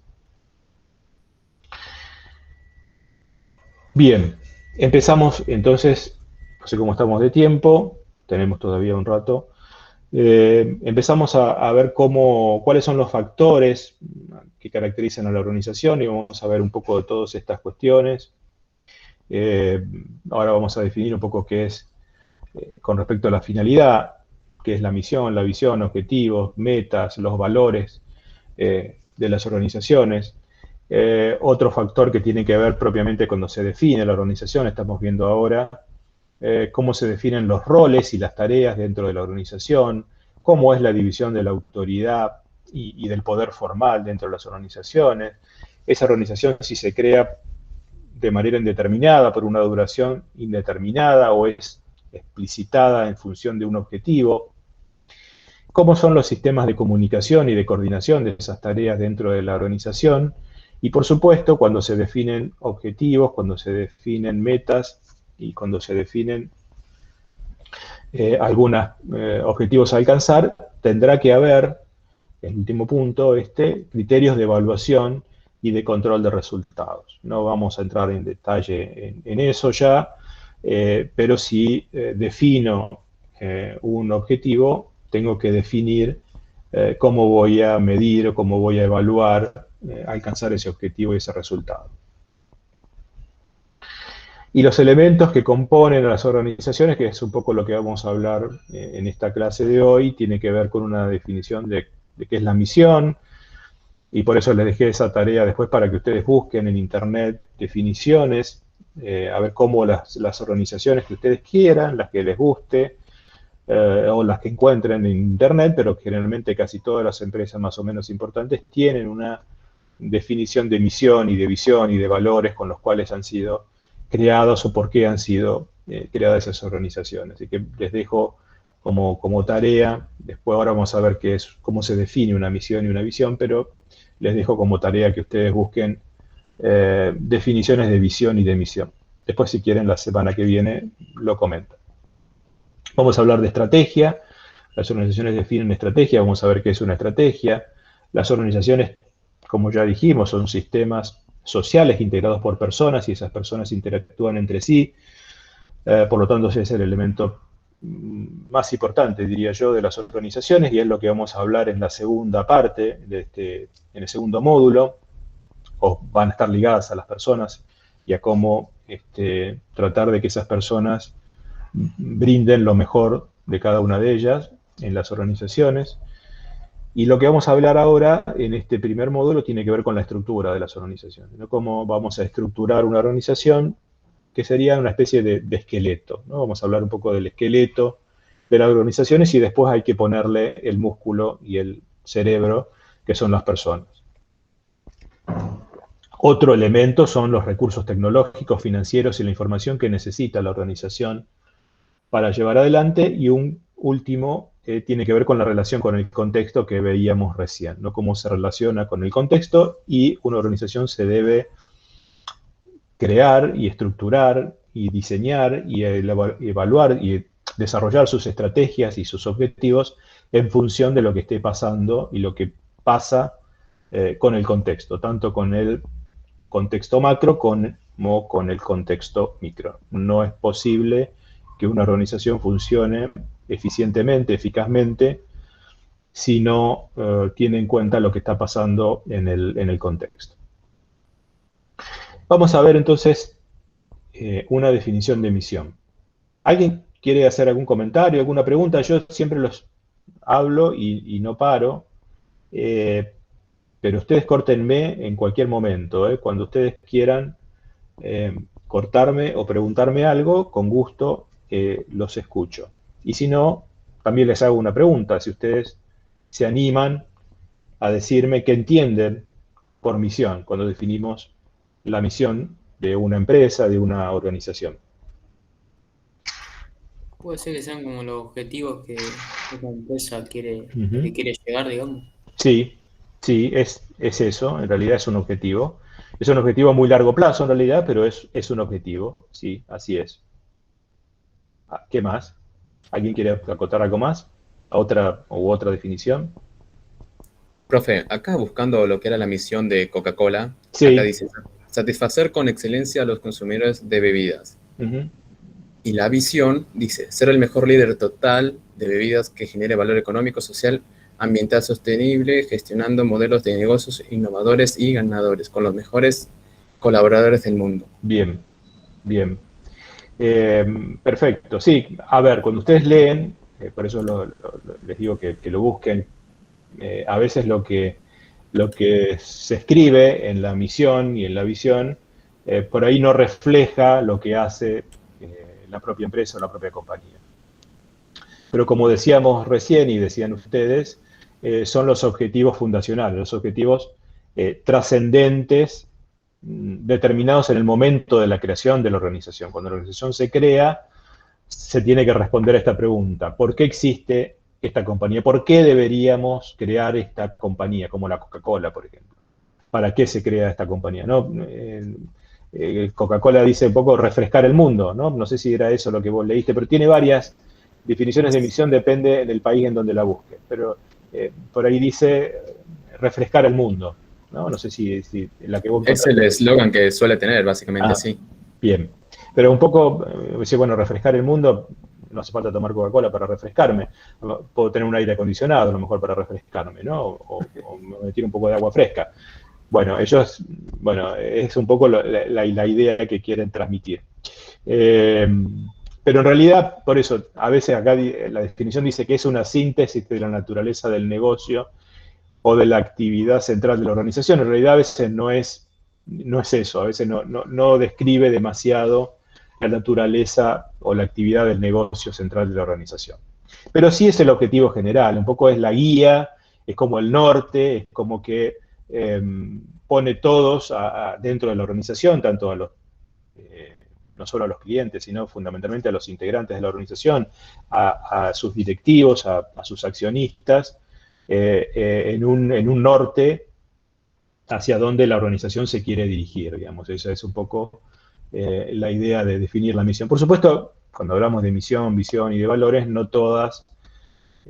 Bien, empezamos entonces, no sé cómo estamos de tiempo, tenemos todavía un rato. Empezamos a ver cuáles son los factores que caracterizan a la organización y vamos a ver un poco de todas estas cuestiones. Ahora vamos a definir un poco qué es, con respecto a la finalidad, qué es la misión, la visión, objetivos, metas, los valores de las organizaciones. Otro factor que tiene que ver propiamente cuando se define la organización, estamos viendo ahora cómo se definen los roles y las tareas dentro de la organización, cómo es la división de la autoridad y del poder formal dentro de las organizaciones. Esa organización, si se crea de manera indeterminada por una duración indeterminada o es explicitada en función de un objetivo. Cómo son los sistemas de comunicación y de coordinación de esas tareas dentro de la organización. Y por supuesto, cuando se definen objetivos, cuando se definen metas y cuando se definen algunos objetivos a alcanzar, tendrá que haber, el último punto, criterios de evaluación y de control de resultados. No vamos a entrar en detalle en eso ya, pero si defino un objetivo, tengo que definir cómo voy a medir o cómo voy a evaluar alcanzar ese objetivo y ese resultado. Y los elementos que componen a las organizaciones, que es un poco lo que vamos a hablar en esta clase de hoy, tiene que ver con una definición de qué es la misión, y por eso les dejé esa tarea después para que ustedes busquen en internet definiciones, a ver cómo las organizaciones que ustedes quieran, las que les guste, o las que encuentren en internet, pero generalmente casi todas las empresas más o menos importantes tienen una definición de misión y de visión y de valores con los cuales han sido creados o por qué han sido creadas esas organizaciones. Así que les dejo como tarea, después ahora vamos a ver cómo se define una misión y una visión, pero les dejo como tarea que ustedes busquen definiciones de visión y de misión. Después, si quieren, la semana que viene lo comentan. Vamos a hablar de estrategia. Las organizaciones definen estrategia, vamos a ver qué es una estrategia. Las organizaciones, como ya dijimos, son sistemas sociales integrados por personas y esas personas interactúan entre sí. Por lo tanto, ese es el elemento más importante, diría yo, de las organizaciones y es lo que vamos a hablar en la segunda parte, en el segundo módulo, o van a estar ligadas a las personas y a cómo tratar de que esas personas brinden lo mejor de cada una de ellas en las organizaciones. Y lo que vamos a hablar ahora en este primer módulo tiene que ver con la estructura de las organizaciones, ¿no? Cómo vamos a estructurar una organización que sería una especie de esqueleto, ¿no? Vamos a hablar un poco del esqueleto de las organizaciones y después hay que ponerle el músculo y el cerebro, que son las personas. Otro elemento son los recursos tecnológicos, financieros y la información que necesita la organización para llevar adelante, y un último tiene que ver con la relación con el contexto que veíamos recién, ¿no? Cómo se relaciona con el contexto, y una organización se debe crear y estructurar y diseñar y evaluar y desarrollar sus estrategias y sus objetivos en función de lo que esté pasando y lo que pasa con el contexto, tanto con el contexto macro como con el contexto micro. No es posible que una organización funcione eficientemente, eficazmente, si no tiene en cuenta lo que está pasando en el contexto. Vamos a ver entonces una definición de misión. ¿Alguien quiere hacer algún comentario, alguna pregunta? Yo siempre los hablo y no paro, pero ustedes córtenme en cualquier momento, cuando ustedes quieran cortarme o preguntarme algo, con gusto los escucho. Y si no, también les hago una pregunta, si ustedes se animan a decirme qué entienden por misión, cuando definimos la misión de una empresa, de una organización. Puede ser que sean como los objetivos que una empresa quiere, Ujú. que quiere llegar, digamos. Sí, sí, es eso, en realidad es un objetivo. Es un objetivo a muy largo plazo en realidad, pero es un objetivo, sí, así es. ¿Qué más? ¿Alguien quiere acotar algo más? ¿Otra definición? Profe, acá buscando lo que era la misión de Coca-Cola, Sí. acá dice satisfacer con excelencia a los consumidores de bebidas. Ujú. Y la visión dice ser el mejor líder total de bebidas que genere valor económico, social, ambiental sostenible, gestionando modelos de negocios innovadores y ganadores con los mejores colaboradores del mundo. Bien, bien. Perfecto, sí. A ver, cuando ustedes leen, por eso les digo que lo busquen, a veces lo que se escribe en la misión y en la visión, por ahí no refleja lo que hace la propia empresa o la propia compañía. Pero como decíamos recién y decían ustedes, son los objetivos fundacionales, los objetivos trascendentes determinados en el momento de la creación de la organización. Cuando la organización se crea, se tiene que responder a esta pregunta: ¿por qué existe esta compañía? ¿Por qué deberíamos crear esta compañía, como la Coca-Cola, por ejemplo? ¿Para qué se crea esta compañía? ¿No? Coca-Cola dice un poco refrescar el mundo, ¿no? No sé si era eso lo que vos leíste, pero tiene varias definiciones de misión, depende del país en donde la busques. Pero por ahí dice refrescar el mundo, ¿no? No sé si la que vos Es el eslogan que suele tener, básicamente, sí. Bien. Pero un poco, decir, bueno, refrescar el mundo, no hace falta tomar Coca-Cola para refrescarme. Puedo tener un aire acondicionado, a lo mejor, para refrescarme, ¿no? O me tiro un poco de agua fresca. Bueno, ellos, bueno, es un poco la idea que quieren transmitir. Pero en realidad, por eso, a veces acá la definición dice que es una síntesis de la naturaleza del negocio o de la actividad central de la organización. En realidad a veces no es eso, a veces no describe demasiado la naturaleza o la actividad del negocio central de la organización. Pero sí es el objetivo general, un poco es la guía, es como el norte, es como que pone todos dentro de la organización, tanto a los, no solo a los clientes, sino fundamentalmente a los integrantes de la organización, a sus directivos, a sus accionistas, en un norte hacia donde la organización se quiere dirigir, digamos. Esa es un poco la idea de definir la misión. Por supuesto, cuando hablamos de misión, visión y de valores, no todas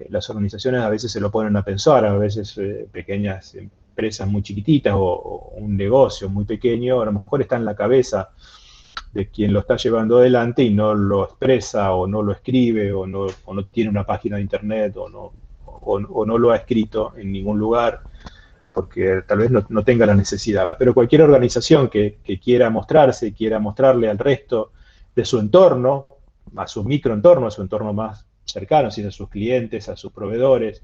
las organizaciones a veces se lo ponen a pensar, a veces pequeñas empresas muy chiquititas o un negocio muy pequeño, a lo mejor está en la cabeza de quien lo está llevando adelante y no lo expresa o no lo escribe o no tiene una página de internet o no lo ha escrito en ningún lugar porque tal vez no tenga la necesidad. Pero cualquier organización que quiera mostrarse, quiera mostrarle al resto de su entorno, a su microentorno, a su entorno más cercano, a sus clientes, a sus proveedores,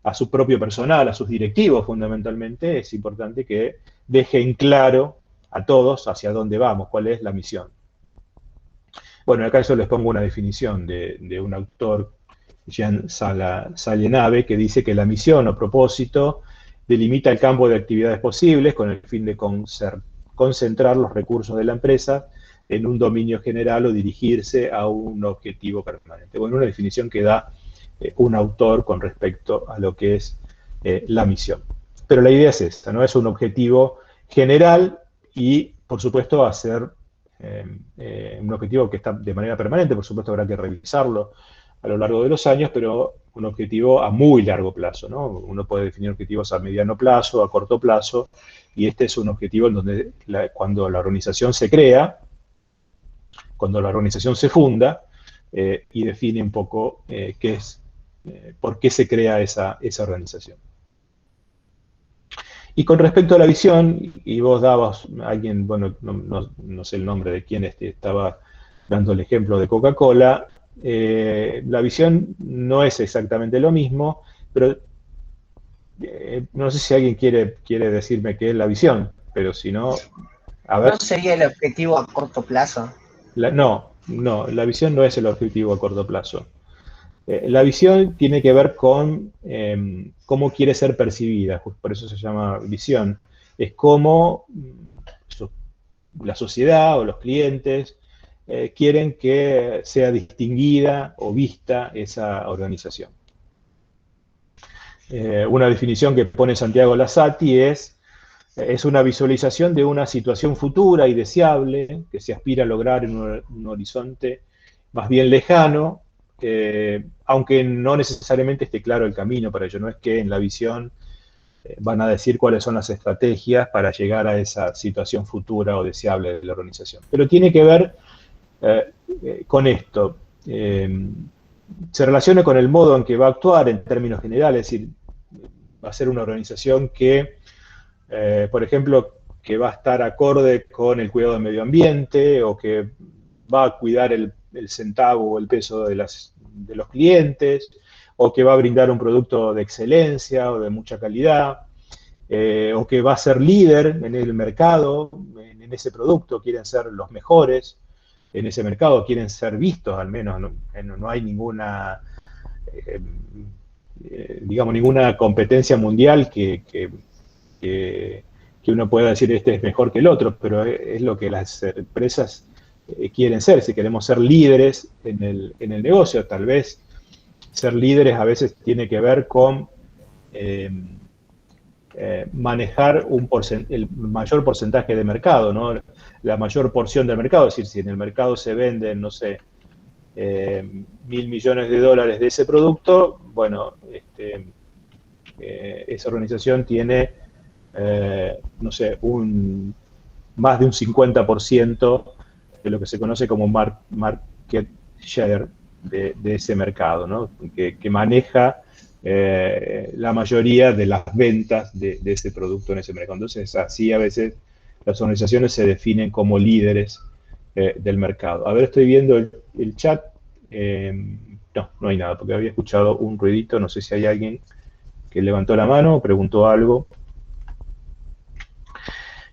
a su propio personal, a sus directivos fundamentalmente, es importante que dejen claro a todos hacia dónde vamos, cuál es la misión. Bueno, acá yo les pongo una definición de un autor, Jean Sallenave, que dice que la misión o propósito delimita el campo de actividades posibles con el fin de concentrar los recursos de la empresa en un dominio general o dirigirse a un objetivo permanente. Bueno, una definición que da un autor con respecto a lo que es la misión. Pero la idea es esta, ¿no? Es un objetivo general y, por supuesto, va a ser un objetivo que está de manera permanente, por supuesto habrá que revisarlo a lo largo de los años, pero un objetivo a muy largo plazo, ¿no? Uno puede definir objetivos a mediano plazo, a corto plazo, y este es un objetivo en donde cuando la organización se crea, cuando la organización se funda, y define un poco por qué se crea esa organización. Y con respecto a la visión, y vos dabas, alguien, bueno, no sé el nombre de quién estaba dando el ejemplo de Coca-Cola, la visión no es exactamente lo mismo, pero no sé si alguien quiere decirme qué es la visión, pero si no, a ver. ¿No sería el objetivo a corto plazo? No, la visión no es el objetivo a corto plazo. La visión tiene que ver con cómo quiere ser percibida, por eso se llama visión. Es cómo la sociedad o los clientes quieren que sea distinguida o vista esa organización. Una definición que pone Santiago Lasati es una visualización de una situación futura y deseable que se aspira a lograr en un horizonte más bien lejano, aunque no necesariamente esté claro el camino para ello. No es que en la visión van a decir cuáles son las estrategias para llegar a esa situación futura o deseable de la organización. Pero tiene que ver con esto. Se relaciona con el modo en que va a actuar en términos generales, es decir, va a ser una organización que, por ejemplo, que va a estar acorde con el cuidado del medio ambiente o que va a cuidar el centavo o el peso de los clientes, o que va a brindar un producto de excelencia o de mucha calidad, o que va a ser líder en el mercado, en ese producto, quieren ser los mejores en ese mercado, quieren ser vistos al menos, no hay ninguna, digamos, ninguna competencia mundial que uno pueda decir este es mejor que el otro, pero es lo que las empresas quieren ser. Si queremos ser líderes en el negocio, tal vez ser líderes a veces tiene que ver con manejar el mayor porcentaje de mercado, ¿no? La mayor porción del mercado. Es decir, si en el mercado se venden, no sé, $1.000 millones de ese producto, bueno, esa organización tiene, no sé, más de un 50% de lo que se conoce como market share de ese mercado, ¿no? Que maneja la mayoría de las ventas de ese producto en ese mercado. Entonces, así a veces las organizaciones se definen como líderes del mercado. A ver, estoy viendo el chat. No hay nada, porque había escuchado un ruidito. No sé si hay alguien que levantó la mano o preguntó algo.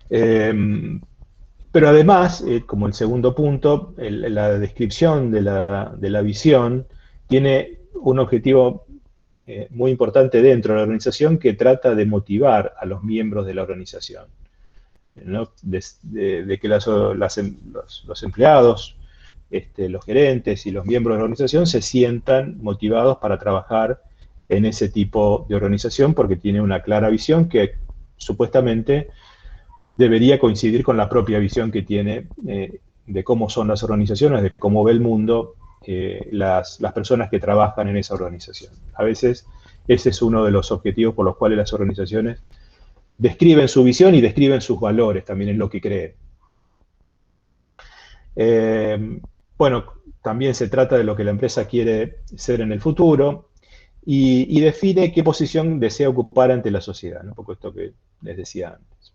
Pero además, como el segundo punto, la descripción de la visión tiene un objetivo muy importante dentro de la organización que trata de motivar a los miembros de la organización, ¿no? De que los empleados, los gerentes y los miembros de la organización se sientan motivados para trabajar en ese tipo de organización porque tiene una clara visión que supuestamente debería coincidir con la propia visión que tiene de cómo son las organizaciones, de cómo ve el mundo las personas que trabajan en esa organización. A veces ese es uno de los objetivos por los cuales las organizaciones describen su visión y describen sus valores, también en lo que creen. Bueno, también se trata de lo que la empresa quiere ser en el futuro y define qué posición desea ocupar ante la sociedad, ¿no? Un poco esto que les decía antes.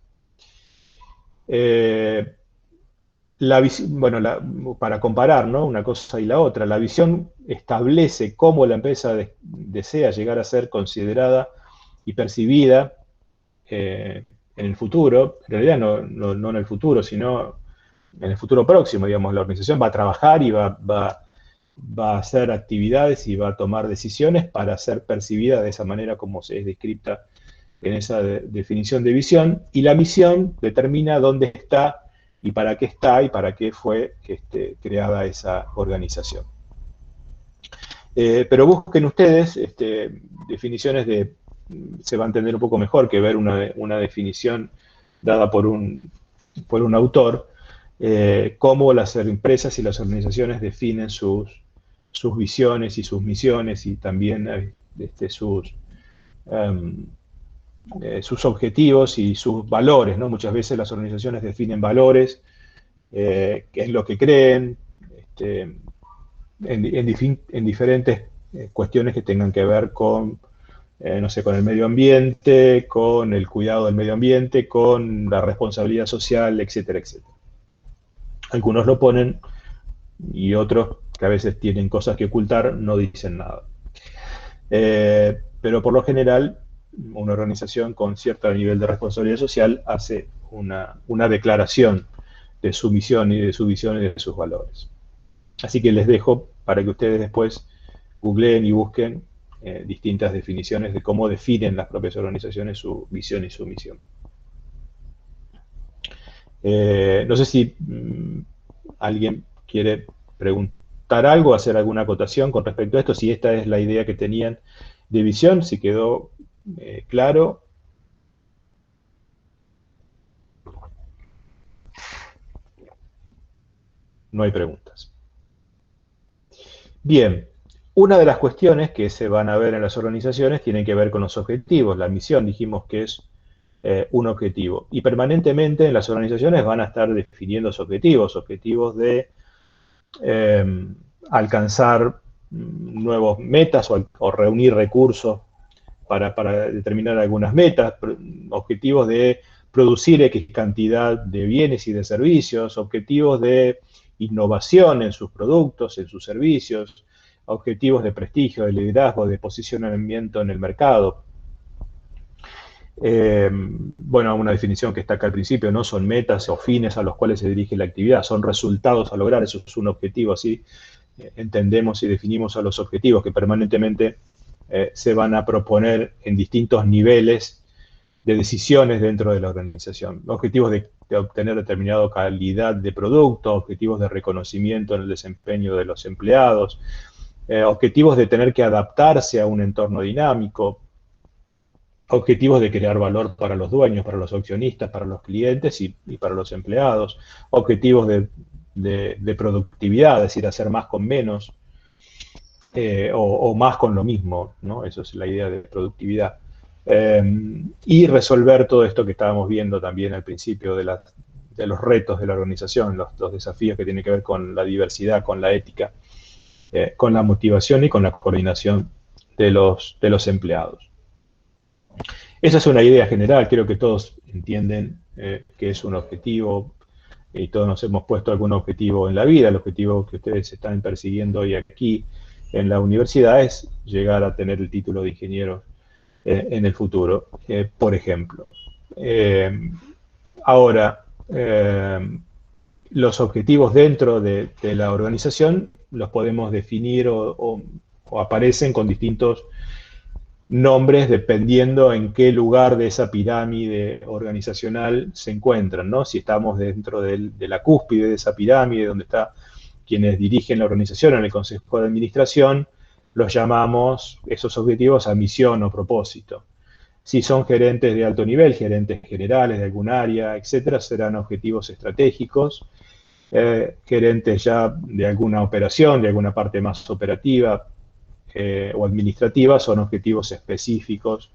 Para comparar, ¿no?, una cosa y la otra, la visión establece cómo la empresa desea llegar a ser considerada y percibida en el futuro. En realidad no en el futuro, sino en el futuro próximo, digamos. La organización va a trabajar y va a hacer actividades y va a tomar decisiones para ser percibida de esa manera como se es descrita en esa definición de visión, y la misión determina dónde está y para qué fue creada esa organización. Pero busquen ustedes definiciones se va a entender un poco mejor que ver una definición dada por un autor, cómo las empresas y las organizaciones definen sus sus visiones y sus misiones y también sus objetivos y sus valores, ¿no? Muchas veces las organizaciones definen valores, qué es lo que creen, en diferentes cuestiones que tengan que ver con, no sé, con el medio ambiente, con el cuidado del medio ambiente, con la responsabilidad social, etcétera, etcétera. Algunos lo ponen y otros, que a veces tienen cosas que ocultar, no dicen nada. Pero por lo general, una organización con cierto nivel de responsabilidad social hace una declaración de su misión y de su visión y de sus valores. Así que les dejo para que ustedes después googleen y busquen distintas definiciones de cómo definen las propias organizaciones su visión y su misión. No sé si alguien quiere preguntar algo, hacer alguna acotación con respecto a esto, si esta es la idea que tenían de visión, si quedó claro. No hay preguntas. Bien, una de las cuestiones que se van a ver en las organizaciones tienen que ver con los objetivos. La misión dijimos que es un objetivo. Y permanentemente en las organizaciones van a estar definiendo objetivos de alcanzar nuevos metas o reunir recursos para determinar algunas metas, objetivos de producir X cantidad de bienes y de servicios, objetivos de innovación en sus productos, en sus servicios, objetivos de prestigio, de liderazgo, de posicionamiento en el mercado. Bueno, una definición que está acá al principio, ¿no? Son metas o fines a los cuales se dirige la actividad, son resultados a lograr, eso es un objetivo, así entendemos y definimos a los objetivos que permanentemente se van a proponer en distintos niveles de decisiones dentro de la organización. Objetivos de obtener determinada calidad de producto, objetivos de reconocimiento en el desempeño de los empleados, objetivos de tener que adaptarse a un entorno dinámico, objetivos de crear valor para los dueños, para los accionistas, para los clientes y para los empleados, objetivos de productividad, es decir, hacer más con menos, o más con lo mismo, ¿no? Eso es la idea de productividad. Y resolver todo esto que estábamos viendo también al principio de los retos de la organización, los desafíos que tienen que ver con la diversidad, con la ética, con la motivación y con la coordinación de los empleados. Esa es una idea general, creo que todos entienden que es un objetivo y todos nos hemos puesto algún objetivo en la vida. El objetivo que ustedes están persiguiendo hoy aquí en la universidad es llegar a tener el título de ingeniero en el futuro, por ejemplo. Ahora, los objetivos dentro de la organización los podemos definir o aparecen con distintos nombres dependiendo en qué lugar de esa pirámide organizacional se encuentran, ¿no? Si estamos dentro de la cúspide de esa pirámide, donde están quienes dirigen la organización en el consejo de administración, los llamamos esos objetivos a misión o propósito. Si son gerentes de alto nivel, gerentes generales de algún área, etcétera, serán objetivos estratégicos. Gerentes ya de alguna operación, de alguna parte más operativa, o administrativa, son objetivos específicos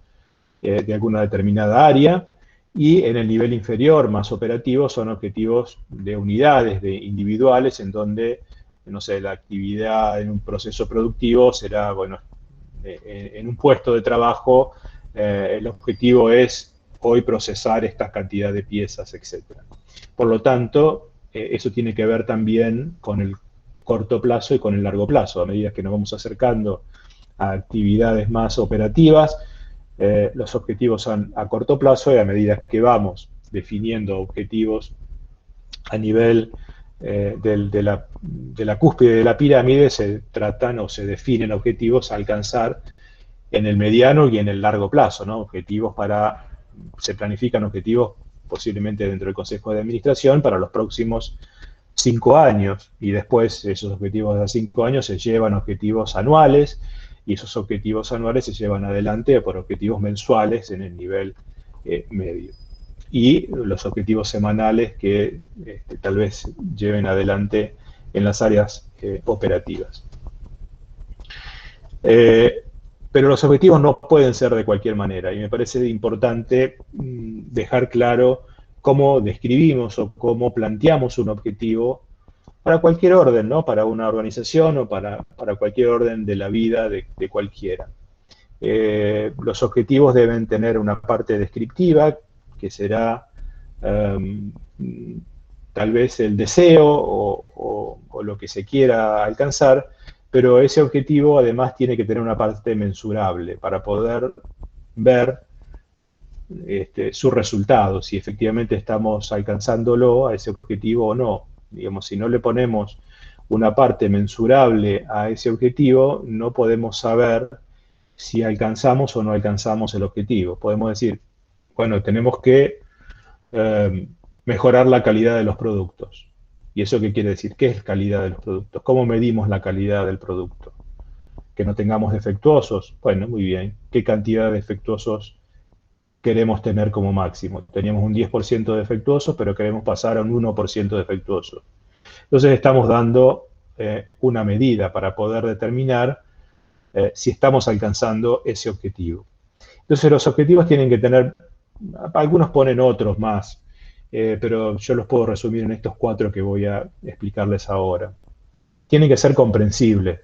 de alguna determinada área, y en el nivel inferior, más operativo, son objetivos de unidades, de individuales, en donde, no sé, la actividad en un proceso productivo será, bueno, en un puesto de trabajo, el objetivo es hoy procesar esta cantidad de piezas, etc. Por lo tanto, eso tiene que ver también con el corto plazo y con el largo plazo. A medida que nos vamos acercando a actividades más operativas, los objetivos son a corto plazo, y a medida que vamos definiendo objetivos a nivel de la cúspide de la pirámide, se tratan o se definen objetivos a alcanzar en el mediano y en el largo plazo, ¿no? Se planifican objetivos posiblemente dentro del Consejo de Administración para los próximos 5 años, y después esos objetivos de 5 años se llevan a objetivos anuales, y esos objetivos anuales se llevan adelante por objetivos mensuales en el nivel medio. Y los objetivos semanales que tal vez lleven adelante en las áreas operativas. Pero los objetivos no pueden ser de cualquier manera, y me parece importante dejar claro cómo describimos o cómo planteamos un objetivo para cualquier orden, ¿no? Para una organización o para cualquier orden de la vida de cualquiera. Los objetivos deben tener una parte descriptiva, que será tal vez el deseo o lo que se quiera alcanzar, pero ese objetivo además tiene que tener una parte mensurable para poder ver su resultado, si efectivamente estamos alcanzándolo a ese objetivo o no. Digamos, si no le ponemos una parte mensurable a ese objetivo, no podemos saber si alcanzamos o no alcanzamos el objetivo. Podemos decir, bueno, tenemos que mejorar la calidad de los productos. ¿Y eso qué quiere decir? ¿Qué es calidad de los productos? ¿Cómo medimos la calidad del producto? ¿Que no tengamos defectuosos? Bueno, muy bien. ¿Qué cantidad de defectuosos queremos tener como máximo? Teníamos un 10% defectuosos, pero queremos pasar a un 1% defectuoso. Entonces estamos dando una medida para poder determinar si estamos alcanzando ese objetivo. Entonces los objetivos tienen que tener, algunos ponen otros más, pero yo los puedo resumir en estos 4 que voy a explicarles ahora. Tienen que ser comprensibles.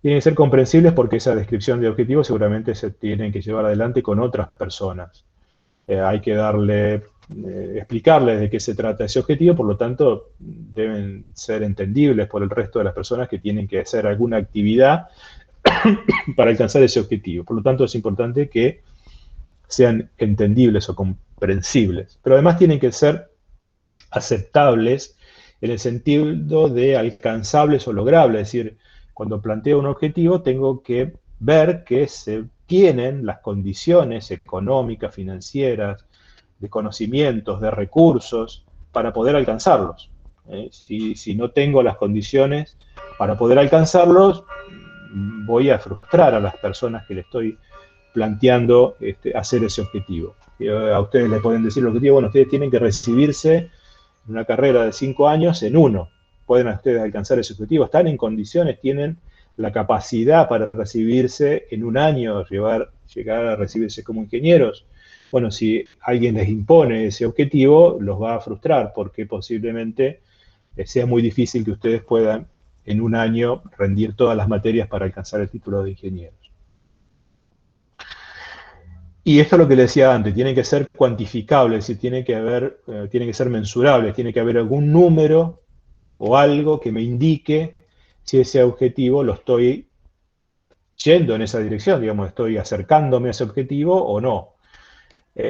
Tienen que ser comprensibles porque esa descripción de objetivos seguramente se tienen que llevar adelante con otras personas. Hay que explicarles de qué se trata ese objetivo, por lo tanto deben ser entendibles por el resto de las personas que tienen que hacer alguna actividad para alcanzar ese objetivo. Por lo tanto es importante que sean entendibles o comprensibles, pero además tienen que ser aceptables en el sentido de alcanzables o logrables. Es decir, cuando planteo un objetivo tengo que ver que se tienen las condiciones económicas, financieras, de conocimientos, de recursos, para poder alcanzarlos. Si no tengo las condiciones para poder alcanzarlos, voy a frustrar a las personas que le estoy planteando hacer ese objetivo. A ustedes les pueden decir el objetivo, bueno, ustedes tienen que recibirse en una carrera de 5 años en 1. Pueden ustedes alcanzar ese objetivo, están en condiciones, tienen la capacidad para recibirse en 1 año, llegar a recibirse como ingenieros. Bueno, si alguien les impone ese objetivo, los va a frustrar, porque posiblemente sea muy difícil que ustedes puedan en 1 año rendir todas las materias para alcanzar el título de ingenieros. Y esto es lo que le decía antes, tiene que ser cuantificable, es decir, tiene que ser mensurable, tiene que haber algún número o algo que me indique si ese objetivo lo estoy yendo en esa dirección, digamos, estoy acercándome a ese objetivo o no.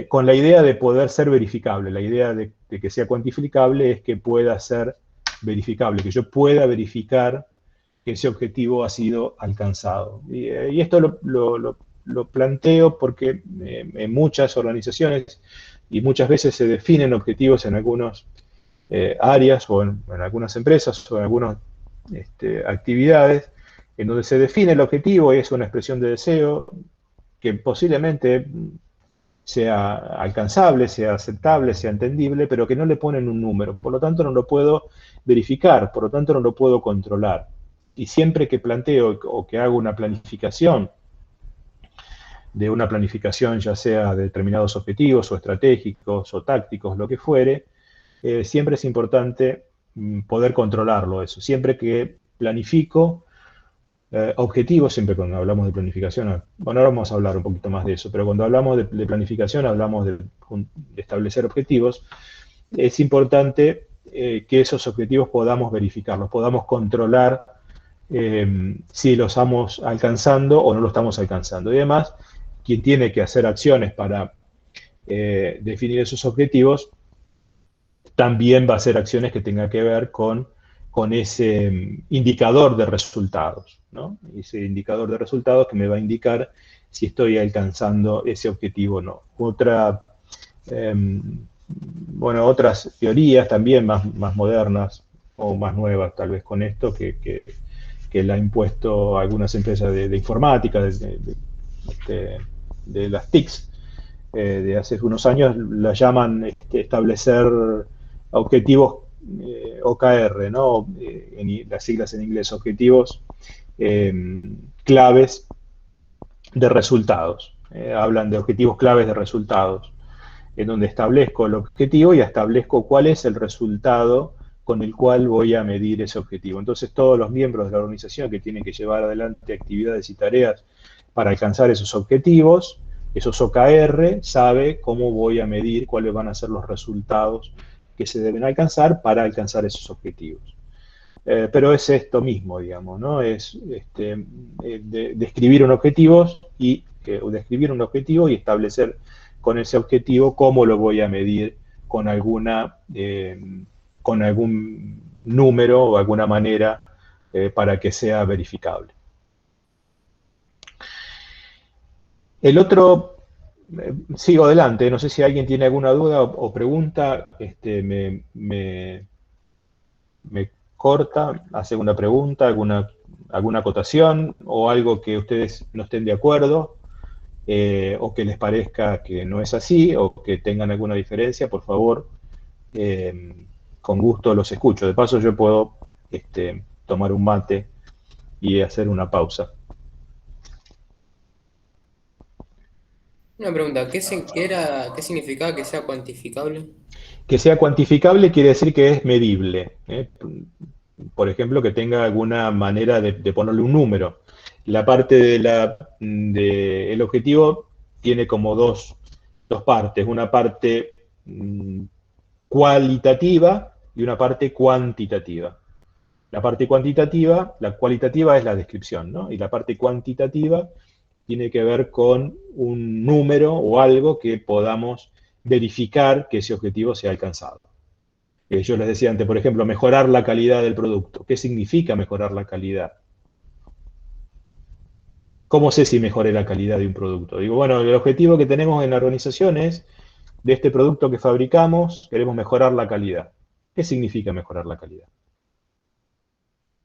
Con la idea de poder ser verificable, la idea de que sea cuantificable es que pueda ser verificable, que yo pueda verificar que ese objetivo ha sido alcanzado. Y esto lo planteo porque en muchas organizaciones y muchas veces se definen objetivos en algunas áreas o en algunas empresas o en algunas actividades en donde se define el objetivo y es una expresión de deseo que posiblemente sea alcanzable, sea aceptable, sea entendible, pero que no le ponen un número. Por lo tanto, no lo puedo verificar, por lo tanto, no lo puedo controlar. Y siempre que planteo o que hago una planificación, ya sea de determinados objetivos o estratégicos o tácticos, lo que fuere, siempre es importante poder controlarlo eso. Siempre que planifico objetivos, siempre cuando hablamos de planificación, bueno, ahora vamos a hablar un poquito más de eso, pero cuando hablamos de planificación, hablamos de establecer objetivos, es importante que esos objetivos podamos verificarlos, podamos controlar si los estamos alcanzando o no lo estamos alcanzando. Y además, quien tiene que hacer acciones para definir esos objetivos, también va a hacer acciones que tengan que ver con ese indicador de resultados, ¿no? Ese indicador de resultados que me va a indicar si estoy alcanzando ese objetivo o no. Otras teorías también más modernas o más nuevas, tal vez con esto, que la han impuesto algunas empresas de informática, de las TICs, de hace unos años, la llaman establecer objetivos OKR, ¿no? Las siglas en inglés, objetivos claves de resultados. Hablan de objetivos claves de resultados, en donde establezco el objetivo y establezco cuál es el resultado con el cual voy a medir ese objetivo. Entonces todos los miembros de la organización que tienen que llevar adelante actividades y tareas para alcanzar esos objetivos, esos OKR, sabe cómo voy a medir cuáles van a ser los resultados que se deben alcanzar para alcanzar esos objetivos. Pero es esto mismo, digamos, ¿no? Es describir un objetivo y establecer con ese objetivo cómo lo voy a medir con con algún número o alguna manera para que sea verificable. El otro, sigo adelante, no sé si alguien tiene alguna duda o pregunta, me corta, hace una pregunta, alguna acotación o algo que ustedes no estén de acuerdo o que les parezca que no es así o que tengan alguna diferencia, por favor, con gusto los escucho. De paso yo puedo tomar un mate y hacer una pausa. Una pregunta, ¿qué significaba que sea cuantificable? Que sea cuantificable quiere decir que es medible. Por ejemplo, que tenga alguna manera de ponerle un número. La parte el objetivo tiene como dos partes. Una parte cualitativa y una parte cuantitativa. La parte cuantitativa, la cualitativa es la descripción, ¿no? Y la parte cuantitativa tiene que ver con un número o algo que podamos verificar que ese objetivo se ha alcanzado. Yo les decía antes, por ejemplo, mejorar la calidad del producto. ¿Qué significa mejorar la calidad? ¿Cómo sé si mejoré la calidad de un producto? Digo, bueno, el objetivo que tenemos en la organización es, de este producto que fabricamos, queremos mejorar la calidad. ¿Qué significa mejorar la calidad?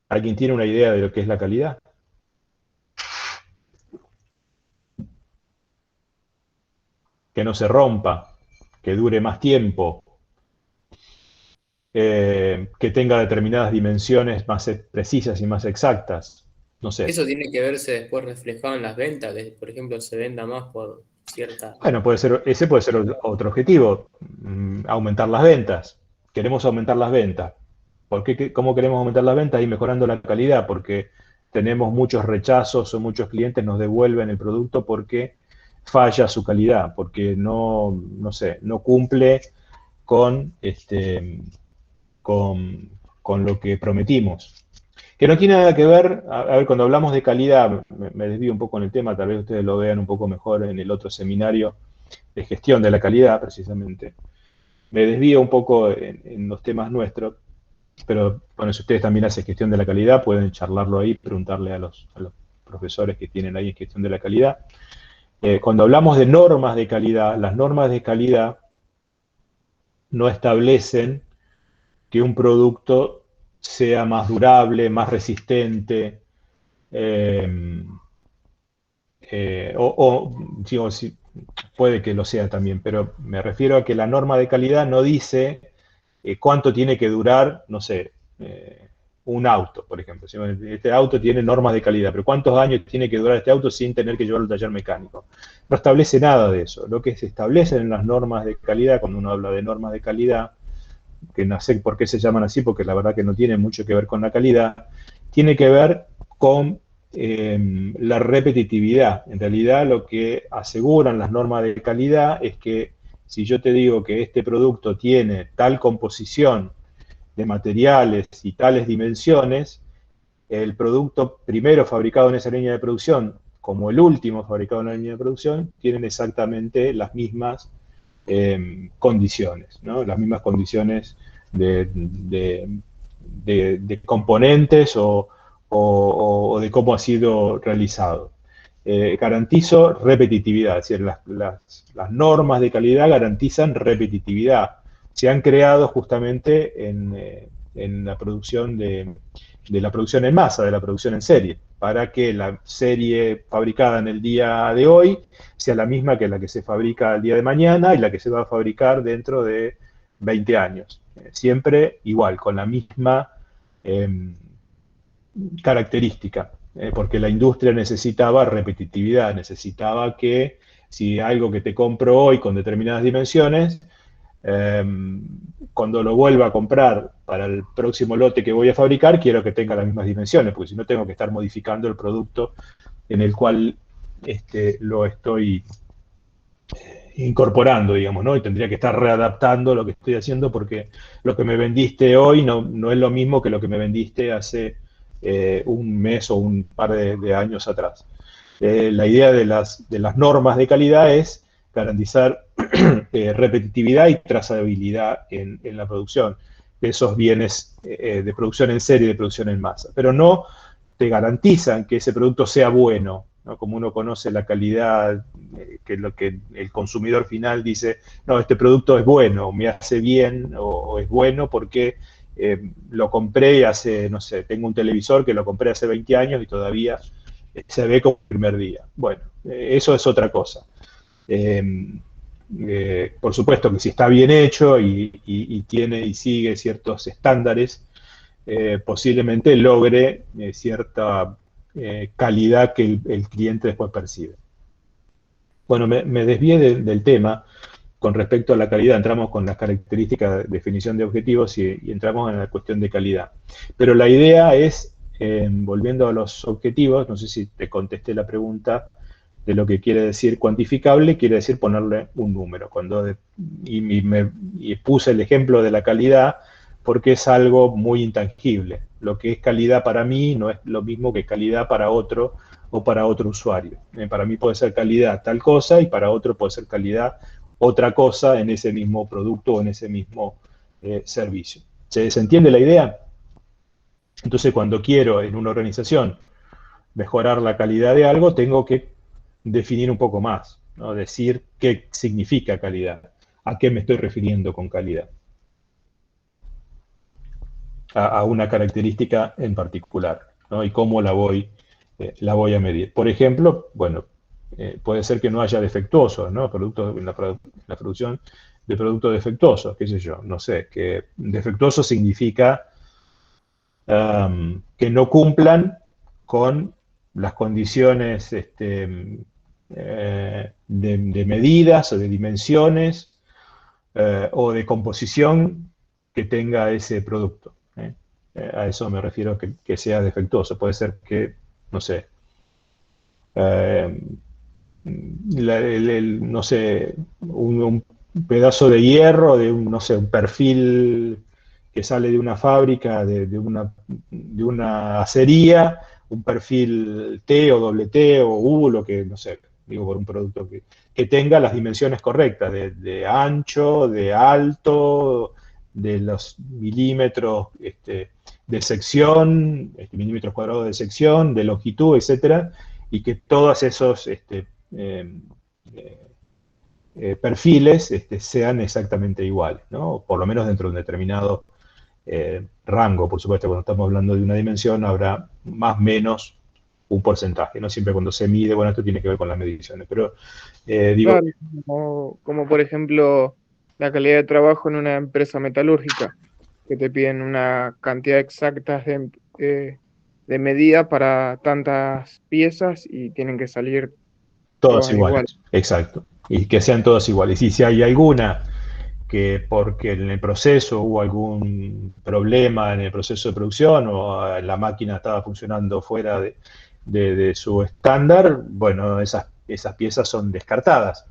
¿Alguien tiene una idea de lo que es la calidad? Que no se rompa, que dure más tiempo, que tenga determinadas dimensiones más precisas y más exactas. No sé. Eso tiene que verse después reflejado en las ventas, que por ejemplo se venda más por cierta... Bueno, ese puede ser otro objetivo, aumentar las ventas. Queremos aumentar las ventas. ¿Cómo queremos aumentar las ventas? Y mejorando la calidad, porque tenemos muchos rechazos o muchos clientes nos devuelven el producto porque falla su calidad, porque no cumple con lo que prometimos. Que no tiene nada que ver, a ver, cuando hablamos de calidad, me desvío un poco en el tema, tal vez ustedes lo vean un poco mejor en el otro seminario de gestión de la calidad, precisamente. Me desvío un poco en los temas nuestros, pero bueno, si ustedes también hacen gestión de la calidad, pueden charlarlo ahí, preguntarle a los profesores que tienen ahí en gestión de la calidad. Cuando hablamos de normas de calidad, las normas de calidad no establecen que un producto sea más durable, más resistente, digo, sí, puede que lo sea también, pero me refiero a que la norma de calidad no dice cuánto tiene que durar, no sé, un auto, por ejemplo. Este auto tiene normas de calidad, pero ¿cuántos años tiene que durar este auto sin tener que llevarlo al taller mecánico? No establece nada de eso. Lo que se establece en las normas de calidad, cuando uno habla de normas de calidad, que no sé por qué se llaman así, porque la verdad que no tiene mucho que ver con la calidad, tiene que ver con la repetitividad. En realidad lo que aseguran las normas de calidad es que si yo te digo que este producto tiene tal composición de materiales y tales dimensiones, el producto primero fabricado en esa línea de producción como el último fabricado en la línea de producción tienen exactamente las mismas condiciones, ¿no? Las mismas condiciones de componentes o de cómo ha sido realizado. Garantizo repetitividad, es decir, las normas de calidad garantizan repetitividad. Se han creado justamente en la producción de la producción en masa, de la producción en serie, para que la serie fabricada en el día de hoy sea la misma que la que se fabrica el día de mañana y la que se va a fabricar dentro de 20 años. Siempre igual, con la misma característica. porque la industria necesitaba repetitividad, necesitaba que si algo que te compro hoy con determinadas dimensiones, cuando lo vuelva a comprar para el próximo lote que voy a fabricar, quiero que tenga las mismas dimensiones, porque si no tengo que estar modificando el producto en el cual lo estoy incorporando, digamos, ¿no? Y tendría que estar readaptando lo que estoy haciendo porque lo que me vendiste hoy no es lo mismo que lo que me vendiste hace un mes o un par de años atrás. La idea de las normas de calidad es garantizar repetitividad y trazabilidad en la producción de esos bienes de producción en serie y de producción en masa. Pero no te garantizan que ese producto sea bueno, ¿no? Como uno conoce la calidad, que es lo que el consumidor final dice, no, este producto es bueno, me hace bien, o es bueno porque lo compré hace, no sé, tengo un televisor que lo compré hace 20 años y todavía se ve como el primer día. Bueno, eso es otra cosa. Por supuesto que si está bien hecho y tiene y sigue ciertos estándares, posiblemente logre cierta calidad que el cliente después percibe. Bueno, me desvié del tema con respecto a la calidad. Entramos con las características de definición de objetivos y entramos en la cuestión de calidad. Pero la idea es, volviendo a los objetivos, no sé si te contesté la pregunta de lo que quiere decir cuantificable, quiere decir ponerle un número. Y puse el ejemplo de la calidad porque es algo muy intangible. Lo que es calidad para mí no es lo mismo que calidad para otro o para otro usuario. Para mí puede ser calidad tal cosa y para otro puede ser calidad otra cosa en ese mismo producto o en ese mismo servicio. ¿Se entiende la idea? Entonces, cuando quiero en una organización mejorar la calidad de algo, tengo que definir un poco más, ¿no? Decir qué significa calidad, a qué me estoy refiriendo con calidad, a una característica en particular, ¿no? Y cómo la voy a medir. Por ejemplo, bueno, puede ser que no haya defectuosos, ¿no? La producción de productos defectuosos, qué sé yo, no sé, que defectuoso significa que no cumplan con las condiciones de medidas o de dimensiones o de composición que tenga ese producto. A eso me refiero que sea defectuoso. Puede ser que, no sé, no sé, un pedazo de hierro de no sé, un perfil que sale de una fábrica, de una acería, un perfil T o doble T o U, lo que, no sé, digo, por un producto que tenga las dimensiones correctas, de ancho, de alto, de los milímetros de sección, milímetros cuadrados de sección, de longitud, etcétera, y que todos esos perfiles sean exactamente iguales, ¿no? Por lo menos dentro de un determinado rango. Por supuesto, cuando estamos hablando de una dimensión, habrá más o menos un porcentaje, ¿no? Siempre cuando se mide, bueno, esto tiene que ver con las mediciones, pero digo... Claro, como por ejemplo la calidad de trabajo en una empresa metalúrgica, que te piden una cantidad exacta de medida para tantas piezas y tienen que salir todas iguales. Exacto. Y que sean todas iguales. Y si hay alguna que porque en el proceso hubo algún problema en el proceso de producción o la máquina estaba funcionando fuera de su estándar, bueno, esas piezas son descartadas.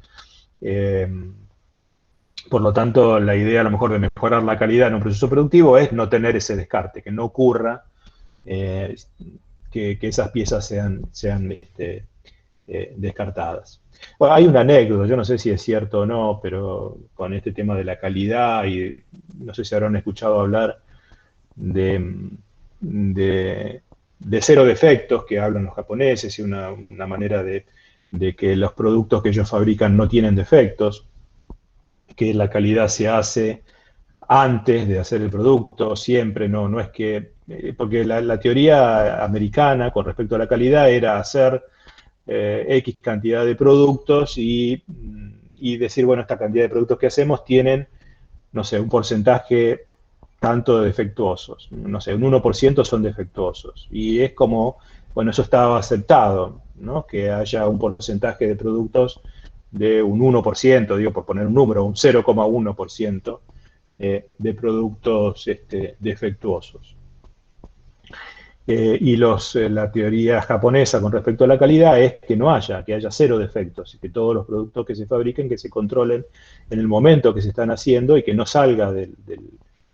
Por lo tanto, la idea a lo mejor de mejorar la calidad en un proceso productivo es no tener ese descarte, que no ocurra que esas piezas sean descartadas. Bueno, hay una anécdota, yo no sé si es cierto o no, pero con este tema de la calidad, y no sé si habrán escuchado hablar de cero defectos que hablan los japoneses y una manera de que los productos que ellos fabrican no tienen defectos, que la calidad se hace antes de hacer el producto, siempre, no es que... Porque la teoría americana con respecto a la calidad era hacer X cantidad de productos y decir, bueno, esta cantidad de productos que hacemos tienen, no sé, un porcentaje tanto de defectuosos, no sé, un 1% son defectuosos. Y es como bueno, eso estaba aceptado, ¿no? Que haya un porcentaje de productos de un 1%, digo, por poner un número, un 0,1% de productos defectuosos. La teoría japonesa con respecto a la calidad es que haya 0 defectos, y que todos los productos que se fabriquen, que se controlen en el momento que se están haciendo y que no salga de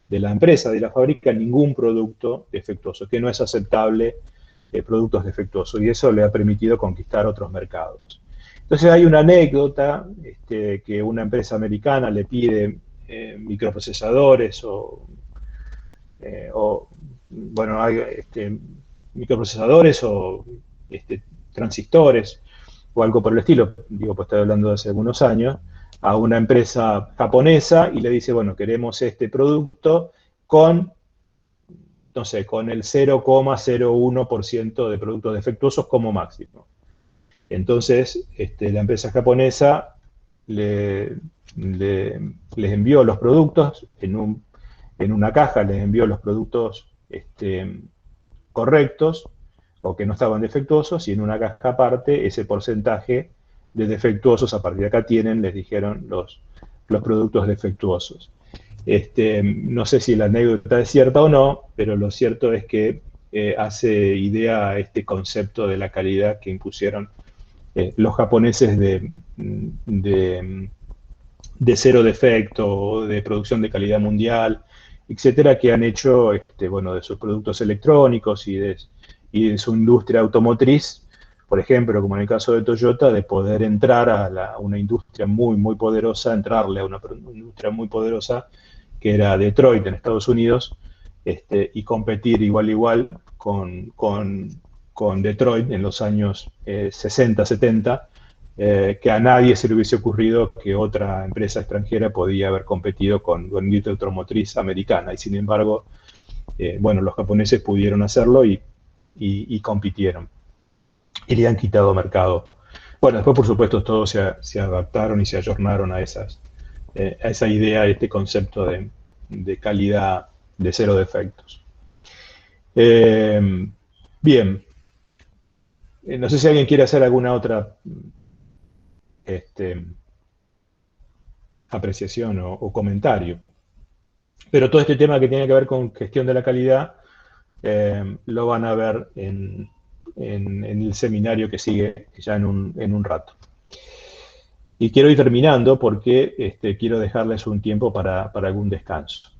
la empresa, de la fábrica, ningún producto defectuoso, que no es aceptable productos defectuosos, y eso le ha permitido conquistar otros mercados. Entonces hay una anécdota que una empresa americana le pide microprocesadores bueno, hay microprocesadores o transistores o algo por el estilo, digo, pues estoy hablando de hace algunos años, a una empresa japonesa y le dice, bueno, queremos este producto con, no sé, con el 0,01% de productos defectuosos como máximo. Entonces, la empresa japonesa les envió los productos en una caja, les envió los productos correctos o que no estaban defectuosos, y en una caja aparte ese porcentaje de defectuosos. A partir de acá les dijeron los productos defectuosos. No sé si la anécdota es cierta o no, pero lo cierto es que hace idea a este concepto de la calidad que impusieron los japoneses de 0 defecto, de producción de calidad mundial, etcétera, que han hecho bueno, de sus productos electrónicos y de su industria automotriz, por ejemplo, como en el caso de Toyota, de poder entrar a una industria muy, muy poderosa, entrarle a una industria muy poderosa, que era Detroit en Estados Unidos, y competir igual a igual con Detroit en los años 60, 70, que a nadie se le hubiese ocurrido que otra empresa extranjera podía haber competido con la industria automotriz americana. Y sin embargo, bueno, los japoneses pudieron hacerlo y compitieron. Y le han quitado mercado. Bueno, después, por supuesto, todos se adaptaron y se ayornaron a esa idea, a este concepto de calidad de 0 defectos. Bien. No sé si alguien quiere hacer alguna otra apreciación o comentario. Pero todo este tema que tiene que ver con gestión de la calidad lo van a ver en el seminario que sigue ya en un rato. Y quiero ir terminando porque quiero dejarles un tiempo para algún descanso.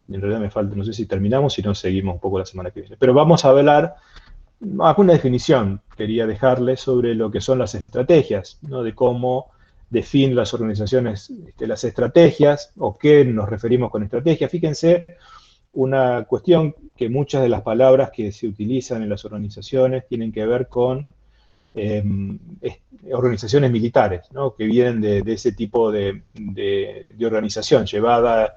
En realidad me falta, no sé si terminamos, si no seguimos un poco la semana que viene. Pero vamos a hablar, alguna definición quería dejarles sobre lo que son las estrategias, ¿no? De cómo definen las organizaciones las estrategias, o qué nos referimos con estrategia. Fíjense, una cuestión que muchas de las palabras que se utilizan en las organizaciones tienen que ver con organizaciones militares, ¿no? Que vienen de ese tipo de organización, llevada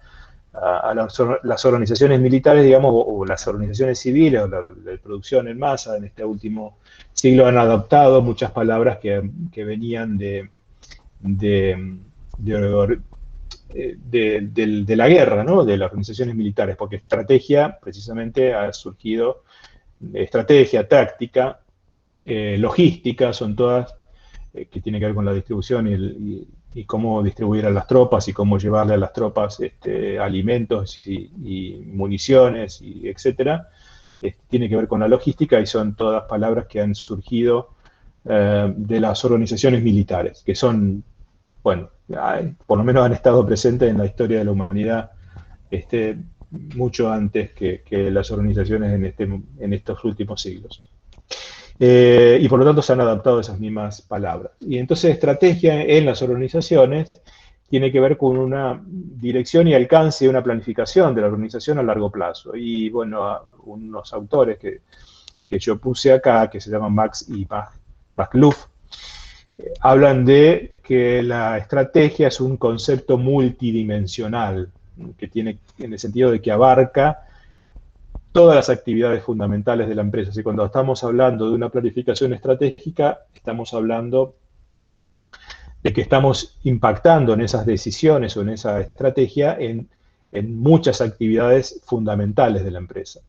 a las organizaciones militares, digamos, o las organizaciones civiles, o la producción en masa en este último siglo, han adoptado muchas palabras que venían de la guerra, ¿no? De las organizaciones militares, porque estrategia precisamente ha surgido, estrategia, táctica, logística, son todas que tienen que ver con la distribución y cómo distribuir a las tropas y cómo llevarle a las tropas alimentos y municiones, y etcétera. Tiene que ver con la logística, y son todas palabras que han surgido de las organizaciones militares, que son, bueno, por lo menos han estado presentes en la historia de la humanidad mucho antes que las organizaciones en estos últimos siglos. Y por lo tanto se han adaptado esas mismas palabras. Y entonces estrategia en las organizaciones tiene que ver con una dirección y alcance y una planificación de la organización a largo plazo. Y bueno, unos autores que yo puse acá, que se llaman Max y Backluf, hablan de que la estrategia es un concepto multidimensional, que tiene, en el sentido de que abarca todas las actividades fundamentales de la empresa. Así, cuando estamos hablando de una planificación estratégica, estamos hablando de que estamos impactando en esas decisiones o en esa estrategia en muchas actividades fundamentales de la empresa.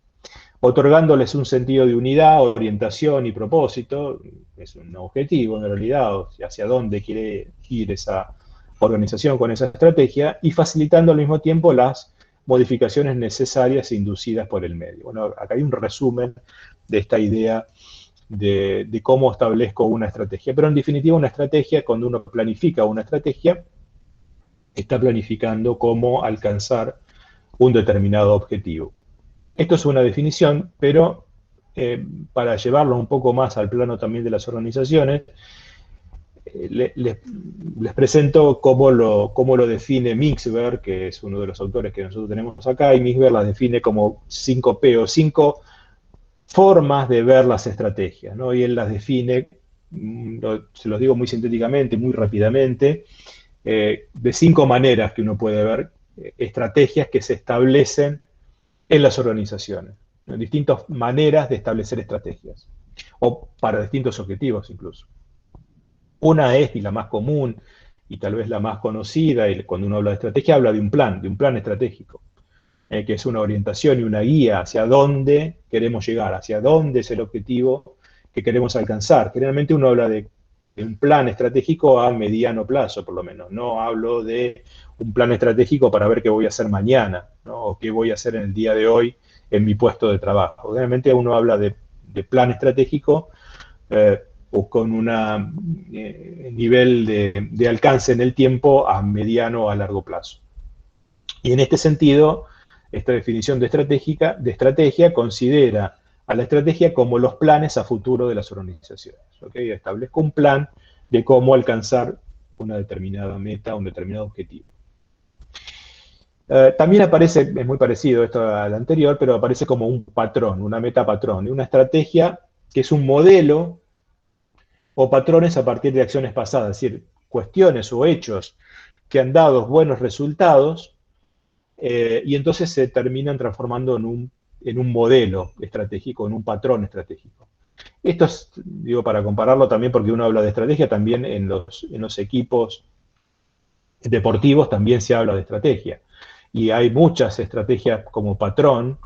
otorgándoles un sentido de unidad, orientación y propósito, es un objetivo en realidad, o sea, hacia dónde quiere ir esa organización con esa estrategia, y facilitando al mismo tiempo las modificaciones necesarias e inducidas por el medio. Bueno, acá hay un resumen de esta idea de cómo establezco una estrategia. Pero en definitiva, una estrategia, cuando uno planifica una estrategia, está planificando cómo alcanzar un determinado objetivo. Esto es una definición, pero para llevarlo un poco más al plano también de las organizaciones, les presento cómo lo define Mixber, que es uno de los autores que nosotros tenemos acá, y Mixber las define como 5P o 5 formas de ver las estrategias, ¿no? Y él las define, se los digo muy sintéticamente, muy rápidamente, de 5 maneras que uno puede ver estrategias que se establecen en las organizaciones, ¿no? Distintas maneras de establecer estrategias, o para distintos objetivos incluso. Una es, y la más común, y tal vez la más conocida, y cuando uno habla de estrategia, habla de un plan estratégico, que es una orientación y una guía hacia dónde queremos llegar, hacia dónde es el objetivo que queremos alcanzar. Generalmente uno habla de un plan estratégico a mediano plazo, por lo menos. No hablo de un plan estratégico para ver qué voy a hacer mañana, ¿no? O qué voy a hacer en el día de hoy en mi puesto de trabajo. Generalmente uno habla de plan estratégico o con un nivel de alcance en el tiempo a mediano o a largo plazo. Y en este sentido, esta definición de estrategia considera a la estrategia como los planes a futuro de las organizaciones. ¿Okay? Establezco un plan de cómo alcanzar una determinada meta, un determinado objetivo. También aparece, es muy parecido esto al anterior, pero aparece como un patrón, una meta patrón, una estrategia que es un modelo o patrones a partir de acciones pasadas, es decir, cuestiones o hechos que han dado buenos resultados y entonces se terminan transformando en un modelo estratégico, en un patrón estratégico. Esto es, digo, para compararlo también, porque uno habla de estrategia, también en los equipos deportivos también se habla de estrategia. Y hay muchas estrategias como patrón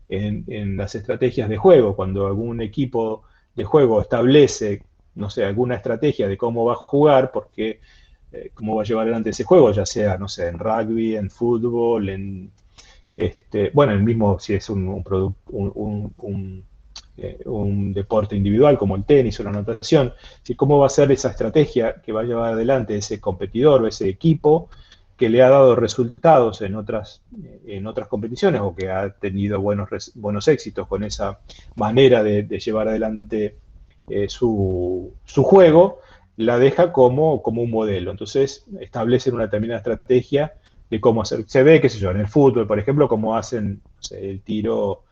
en las estrategias de juego. Cuando algún equipo de juego establece, no sé, alguna estrategia de cómo va a jugar, porque cómo va a llevar adelante ese juego, ya sea, no sé, en rugby, en fútbol, bueno, el mismo si es un deporte individual como el tenis o la natación, cómo va a ser esa estrategia que va a llevar adelante ese competidor o ese equipo que le ha dado resultados en otras competiciones o que ha tenido buenos éxitos con esa manera de llevar adelante su juego, la deja como un modelo. Entonces establecen una determinada estrategia de cómo hacer. Se ve, qué sé yo, en el fútbol, por ejemplo, cómo hacen, no sé, el tiro,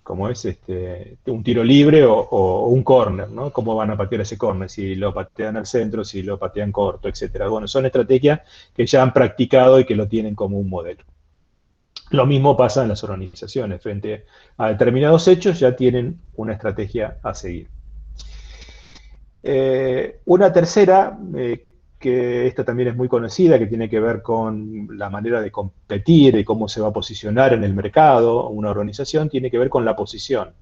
como es un tiro libre o un córner, ¿no? Cómo van a patear ese córner, si lo patean al centro, si lo patean corto, etc. Bueno, son estrategias que ya han practicado y que lo tienen como un modelo. Lo mismo pasa en las organizaciones. Frente a determinados hechos ya tienen una estrategia a seguir. Una tercera, que esta también es muy conocida, que tiene que ver con la manera de competir y cómo se va a posicionar en el mercado una organización, tiene que ver con la posición.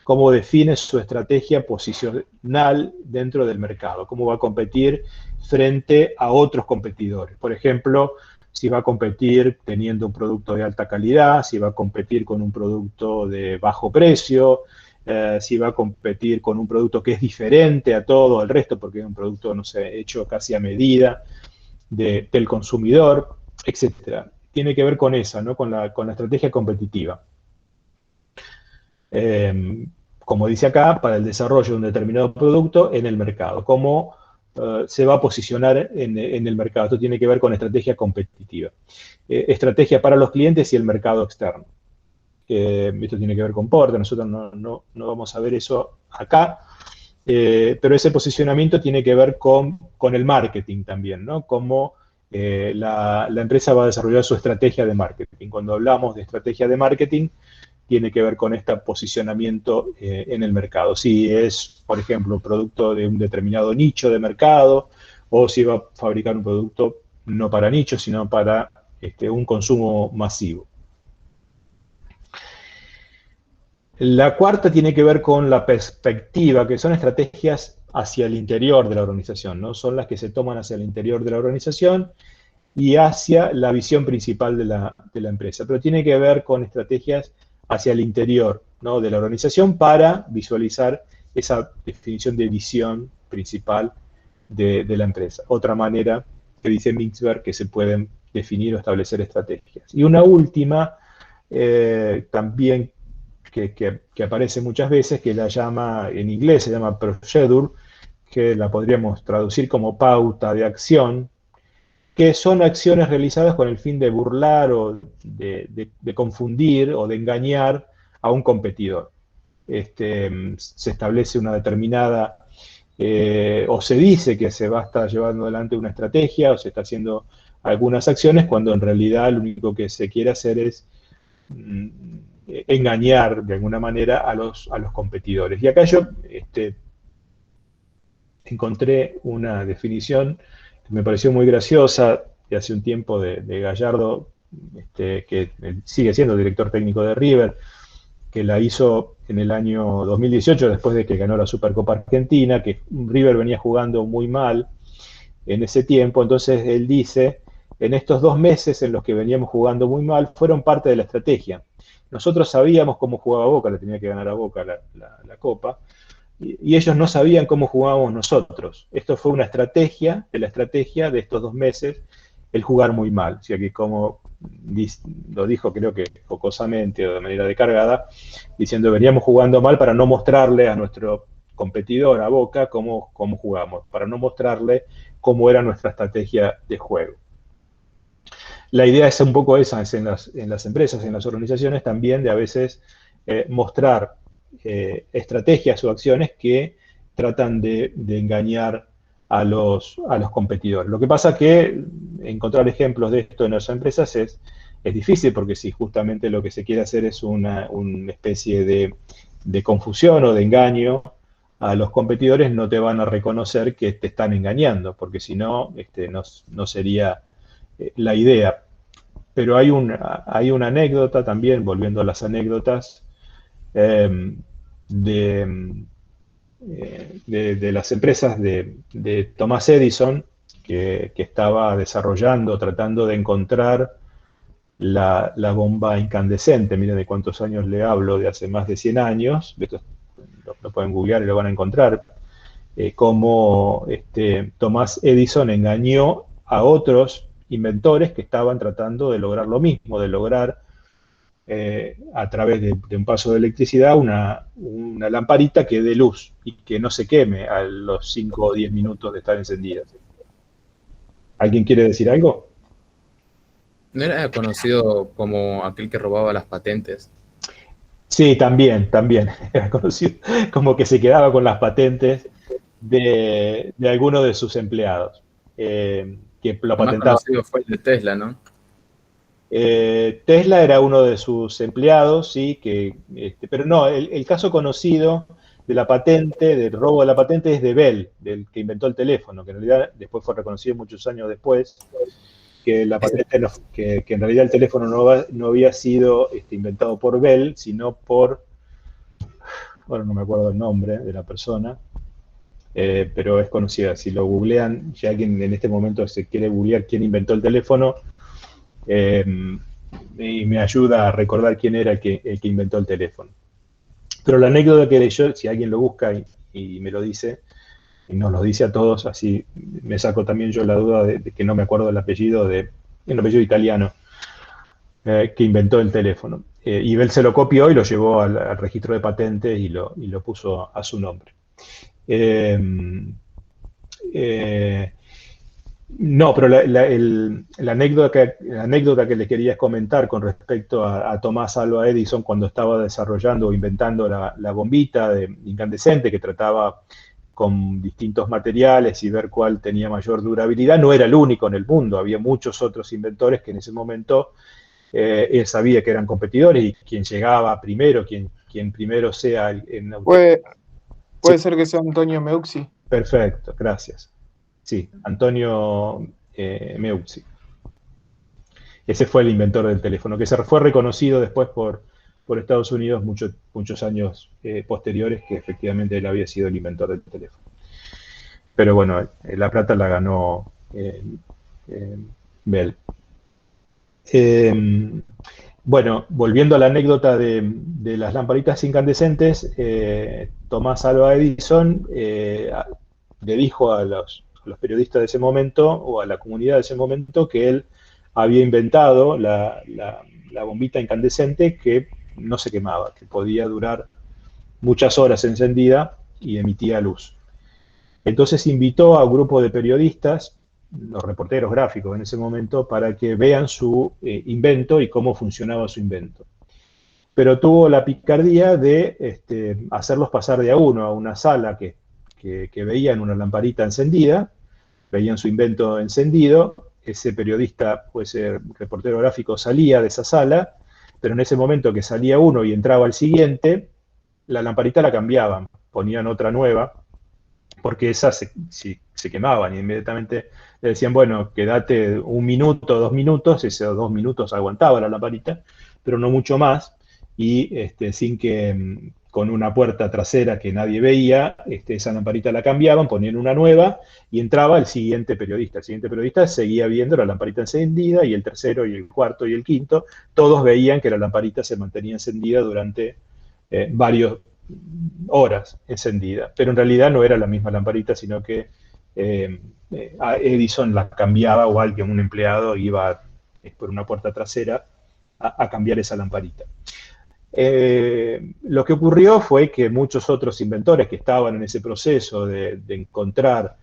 Cómo define su estrategia posicional dentro del mercado, cómo va a competir frente a otros competidores. Por ejemplo, si va a competir teniendo un producto de alta calidad, si va a competir con un producto de bajo precio, si va a competir con un producto que es diferente a todo el resto, porque es un producto, no sé, hecho casi a medida del consumidor, etc. Tiene que ver con esa, ¿no? Con la estrategia competitiva. Como dice acá, para el desarrollo de un determinado producto en el mercado. Cómo se va a posicionar en el mercado. Esto tiene que ver con estrategia competitiva. Estrategia para los clientes y el mercado externo. Esto tiene que ver con Porter, nosotros no vamos a ver eso acá, pero ese posicionamiento tiene que ver con el marketing también, ¿no? Cómo la empresa va a desarrollar su estrategia de marketing. Cuando hablamos de estrategia de marketing, tiene que ver con este posicionamiento en el mercado. Si es, por ejemplo, un producto de un determinado nicho de mercado, o si va a fabricar un producto no para nicho, sino para un consumo masivo. La cuarta tiene que ver con la perspectiva, que son estrategias hacia el interior de la organización, ¿no? Son las que se toman hacia el interior de la organización y hacia la visión principal de la empresa. Pero tiene que ver con estrategias hacia el interior, ¿no?, de la organización para visualizar esa definición de visión principal de la empresa. Otra manera que dice Mixberg que se pueden definir o establecer estrategias. Y una última, también que aparece muchas veces, que la llama, en inglés se llama procedure, que la podríamos traducir como pauta de acción, que son acciones realizadas con el fin de burlar o de confundir o de engañar a un competidor. Se establece una determinada, o se dice que se va a estar llevando adelante una estrategia o se está haciendo algunas acciones cuando en realidad lo único que se quiere hacer es engañar de alguna manera a los competidores. Y acá yo encontré una definición que me pareció muy graciosa de hace un tiempo de Gallardo, que sigue siendo director técnico de River, que la hizo en el año 2018 después de que ganó la Supercopa Argentina, que River venía jugando muy mal en ese tiempo. Entonces él dice: en estos 2 meses en los que veníamos jugando muy mal, fueron parte de la estrategia. Nosotros sabíamos cómo jugaba Boca, le tenía que ganar a Boca la Copa, y ellos no sabían cómo jugábamos nosotros. Esto fue una estrategia de estos 2 meses, el jugar muy mal. O sea que, como lo dijo creo que jocosamente o de manera descargada, diciendo veníamos jugando mal para no mostrarle a nuestro competidor, a Boca, cómo jugamos, para no mostrarle cómo era nuestra estrategia de juego. La idea es un poco esa en las empresas, en las organizaciones también, de a veces mostrar estrategias o acciones que tratan de engañar a los competidores. Lo que pasa es que encontrar ejemplos de esto en las empresas es difícil, porque si justamente lo que se quiere hacer es una especie de confusión o de engaño a los competidores, no te van a reconocer que te están engañando, porque si no, no sería la idea. Pero hay una anécdota también, volviendo a las anécdotas, de las empresas de Thomas Edison, que estaba desarrollando, tratando de encontrar la bomba incandescente. Miren de cuántos años le hablo, de hace más de 100 años, esto lo pueden googlear y lo van a encontrar, cómo Thomas Edison engañó a otros inventores que estaban tratando de lograr lo mismo, de lograr a través de un paso de electricidad una lamparita que dé luz y que no se queme a los 5 o 10 minutos de estar encendida. ¿Alguien quiere decir algo? ¿No era conocido como aquel que robaba las patentes? Sí, también. Era conocido como que se quedaba con las patentes de algunos de sus empleados, que lo patentaba. El más conocido fue el de Tesla, ¿no? Tesla era uno de sus empleados, sí, pero no, el caso conocido de la patente, del robo de la patente, es de Bell, del que inventó el teléfono, que en realidad después fue reconocido muchos años después, que la patente que en realidad el teléfono no había sido inventado por Bell, sino por, bueno, no me acuerdo el nombre de la persona, pero es conocida. Si lo googlean, si alguien en este momento se quiere googlear quién inventó el teléfono, y me ayuda a recordar quién era el que inventó el teléfono. Pero la anécdota que leyó, si alguien lo busca y me lo dice, y nos lo dice a todos, así me saco también yo la duda de que no me acuerdo el apellido, un apellido italiano, que inventó el teléfono. Y Bell se lo copió y lo llevó al registro de patentes y lo puso a su nombre. No, pero la anécdota que le quería comentar con respecto a Tomás Alva Edison, cuando estaba desarrollando o inventando la bombita incandescente, que trataba con distintos materiales y ver cuál tenía mayor durabilidad, no era el único en el mundo. Había muchos otros inventores que en ese momento él sabía que eran competidores, y quien llegaba primero, quien primero sea Puede Sí. ser que sea Antonio Meucci. Perfecto, gracias. Sí, Antonio Meucci. Ese fue el inventor del teléfono, que se fue reconocido después por por Estados Unidos muchos años posteriores, que efectivamente él había sido el inventor del teléfono. Pero bueno, la plata la ganó Bell. Bueno, volviendo a la anécdota de las lamparitas incandescentes, Tomás Alva Edison le dijo a los periodistas de ese momento, o a la comunidad de ese momento, que él había inventado la bombita incandescente que no se quemaba, que podía durar muchas horas encendida y emitía luz. Entonces invitó a un grupo de periodistas, los reporteros gráficos en ese momento, para que vean su invento y cómo funcionaba su invento. Pero tuvo la picardía de hacerlos pasar de a uno a una sala que veían una lamparita encendida, veían su invento encendido. Ese periodista o ese reportero gráfico salía de esa sala, pero en ese momento que salía uno y entraba el siguiente, la lamparita la cambiaban, ponían otra nueva, porque esas se quemaban, y inmediatamente le decían, bueno, quédate 1 minuto, 2 minutos, esos 2 minutos aguantaba la lamparita, pero no mucho más, y sin que con una puerta trasera que nadie veía, esa lamparita la cambiaban, ponían una nueva, y entraba el siguiente periodista. El siguiente periodista seguía viendo la lamparita encendida, y el tercero, y el cuarto, y el quinto, todos veían que la lamparita se mantenía encendida durante varias horas encendida, pero en realidad no era la misma lamparita, sino que Edison la cambiaba, o alguien, un empleado, iba por una puerta trasera a cambiar esa lamparita. Lo que ocurrió fue que muchos otros inventores que estaban en ese proceso de encontrar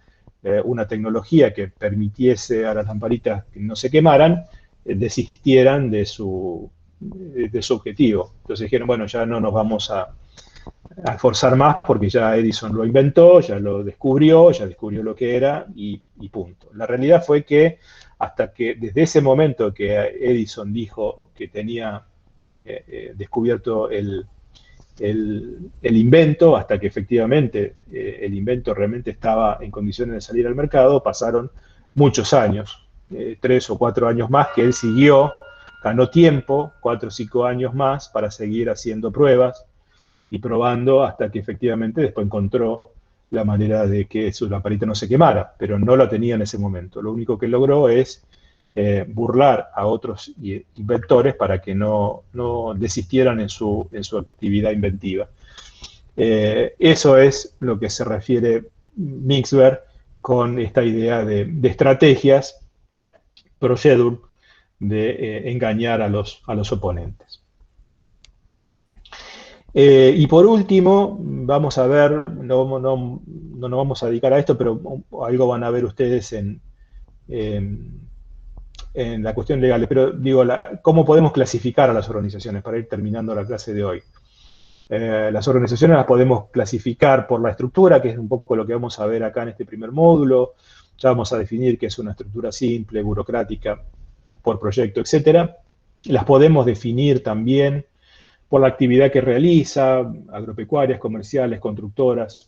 una tecnología que permitiese a las lamparitas que no se quemaran, desistieran de su objetivo. Entonces dijeron, bueno, ya no nos vamos a esforzar más, porque ya Edison lo inventó, ya lo descubrió, ya descubrió lo que era, y punto. La realidad fue que hasta que desde ese momento que Edison dijo que tenía descubierto el invento, hasta que efectivamente el invento realmente estaba en condiciones de salir al mercado, pasaron muchos años, 3 o 4 años más, que él siguió, ganó tiempo, 4 o 5 años más, para seguir haciendo pruebas y probando, hasta que efectivamente después encontró la manera de que su lamparita no se quemara, pero no la tenía en ese momento. Lo único que logró es burlar a otros inventores para que no desistieran en su actividad inventiva. Eso es lo que se refiere Mixber con esta idea de estrategias procedure, de engañar a los oponentes. Y por último, vamos a ver, no nos vamos a dedicar a esto, pero algo van a ver ustedes en la cuestión legal, pero digo, ¿cómo podemos clasificar a las organizaciones? Para ir terminando la clase de hoy. Las organizaciones las podemos clasificar por la estructura, que es un poco lo que vamos a ver acá en este primer módulo. Ya vamos a definir qué es una estructura simple, burocrática, por proyecto, etc. Las podemos definir también por la actividad que realiza, agropecuarias, comerciales, constructoras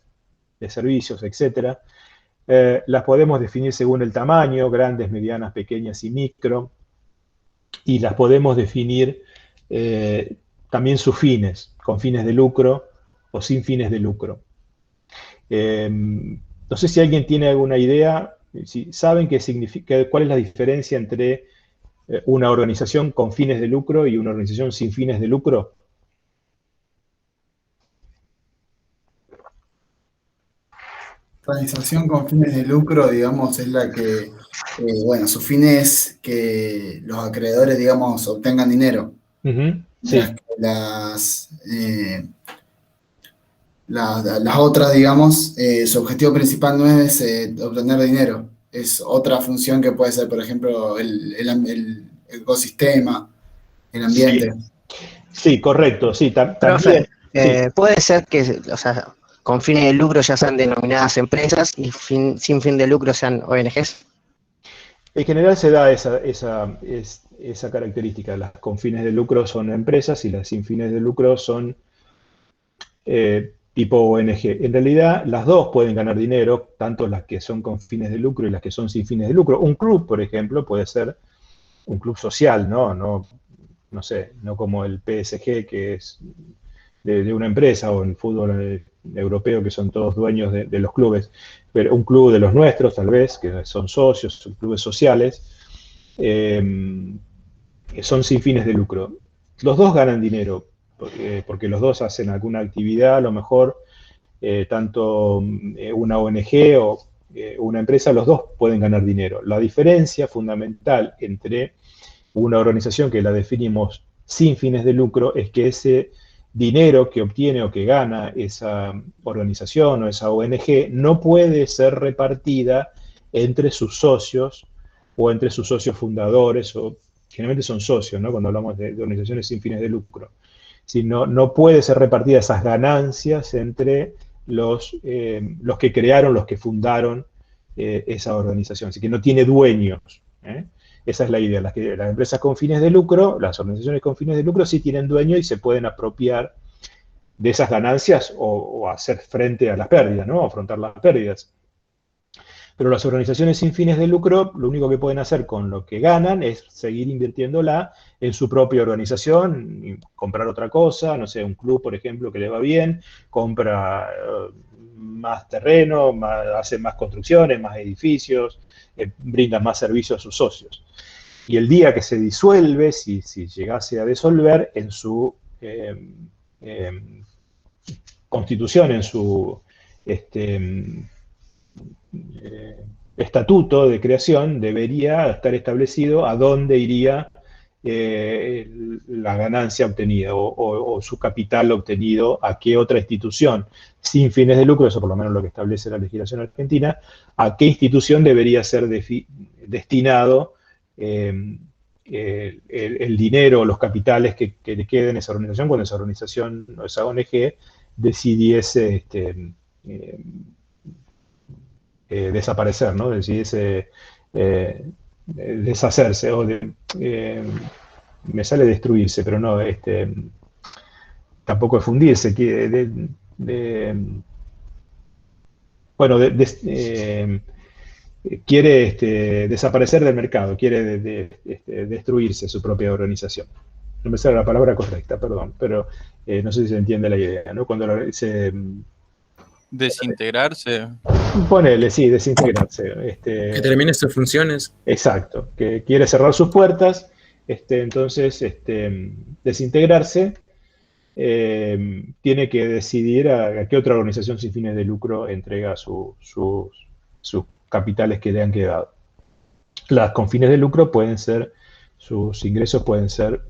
de servicios, etc. Las podemos definir según el tamaño, grandes, medianas, pequeñas y micro. Y las podemos definir también sus fines, con fines de lucro o sin fines de lucro. No sé si alguien tiene alguna idea, si saben qué significa, cuál es la diferencia entre una organización con fines de lucro y una organización sin fines de lucro. Organización con fines de lucro, digamos, es la que, bueno, su fin es que los acreedores, digamos, obtengan dinero. Sí. Las otras, digamos, su objetivo principal no es obtener dinero, es otra función que puede ser, por ejemplo, el ecosistema, el ambiente. Sí, correcto, sí. Profe, sí. puede ser que, o sea, con fines de lucro ya sean denominadas empresas y sin fin de lucro sean ONGs. En general se da esa característica. Las con fines de lucro son empresas y las sin fines de lucro son tipo ONG. En realidad, las dos pueden ganar dinero, tanto las que son con fines de lucro y las que son sin fines de lucro. Un club, por ejemplo, puede ser un club social, no no sé, no como el PSG, que es de una empresa, o el fútbol europeo, que son todos dueños de los clubes, pero un club de los nuestros, tal vez, que son socios, son clubes sociales, que son sin fines de lucro. Los dos ganan dinero, porque los dos hacen alguna actividad, a lo mejor tanto una ONG o una empresa, los dos pueden ganar dinero. La diferencia fundamental entre una organización que la definimos sin fines de lucro es que ese dinero que obtiene o que gana esa organización o esa ONG no puede ser repartida entre sus socios o entre sus socios fundadores, o generalmente son socios, ¿no? Cuando hablamos de organizaciones sin fines de lucro. Sino, no puede ser repartida esas ganancias entre los que crearon, los que fundaron esa organización. Así que no tiene dueños. Esa es la idea. Las empresas con fines de lucro, las organizaciones con fines de lucro sí tienen dueño y se pueden apropiar de esas ganancias o hacer frente a las pérdidas, ¿no? Afrontar las pérdidas. Pero las organizaciones sin fines de lucro, lo único que pueden hacer con lo que ganan es seguir invirtiéndola en su propia organización, comprar otra cosa, no sé, un club, por ejemplo, que le va bien, compra más terreno, hace más construcciones, más edificios, brinda más servicios a sus socios. Y el día que se disuelve, si llegase a disolver, en su constitución, en su estatuto de creación, debería estar establecido a dónde iría la ganancia obtenida o su capital obtenido, a qué otra institución sin fines de lucro, eso por lo menos lo que establece la legislación argentina, a qué institución debería ser destinado el dinero, los capitales que le queden a esa organización cuando esa organización o esa ONG decidiese desaparecer, ¿no? Decidiese deshacerse, o me sale destruirse, pero no, tampoco es fundirse, quiere desaparecer del mercado, quiere destruirse su propia organización. No me sale la palabra correcta, perdón, pero no sé si se entiende la idea, ¿no? Cuando desintegrarse. Ponele, sí, desintegrarse. Que termine sus funciones. Exacto, que quiere cerrar sus puertas, entonces desintegrarse, tiene que decidir a qué otra organización sin fines de lucro entrega sus capitales que le han quedado. Las con fines de lucro pueden ser, sus ingresos pueden ser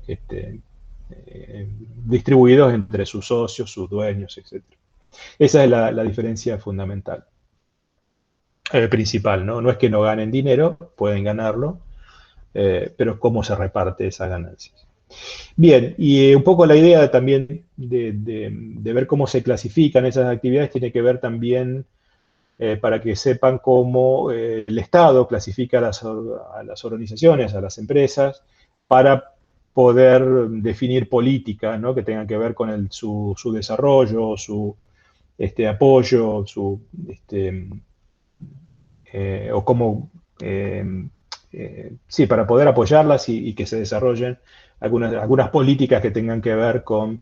distribuidos entre sus socios, sus dueños, etc. Esa es la diferencia fundamental, principal, ¿no? No es que no ganen dinero, pueden ganarlo, pero cómo se reparte esas ganancias. Bien, y un poco la idea también de ver cómo se clasifican esas actividades tiene que ver también, para que sepan cómo el Estado clasifica a las organizaciones, a las empresas, para poder definir políticas, ¿no? Que tengan que ver con su desarrollo, su apoyo, o cómo, sí, para poder apoyarlas y que se desarrollen algunas políticas que tengan que ver con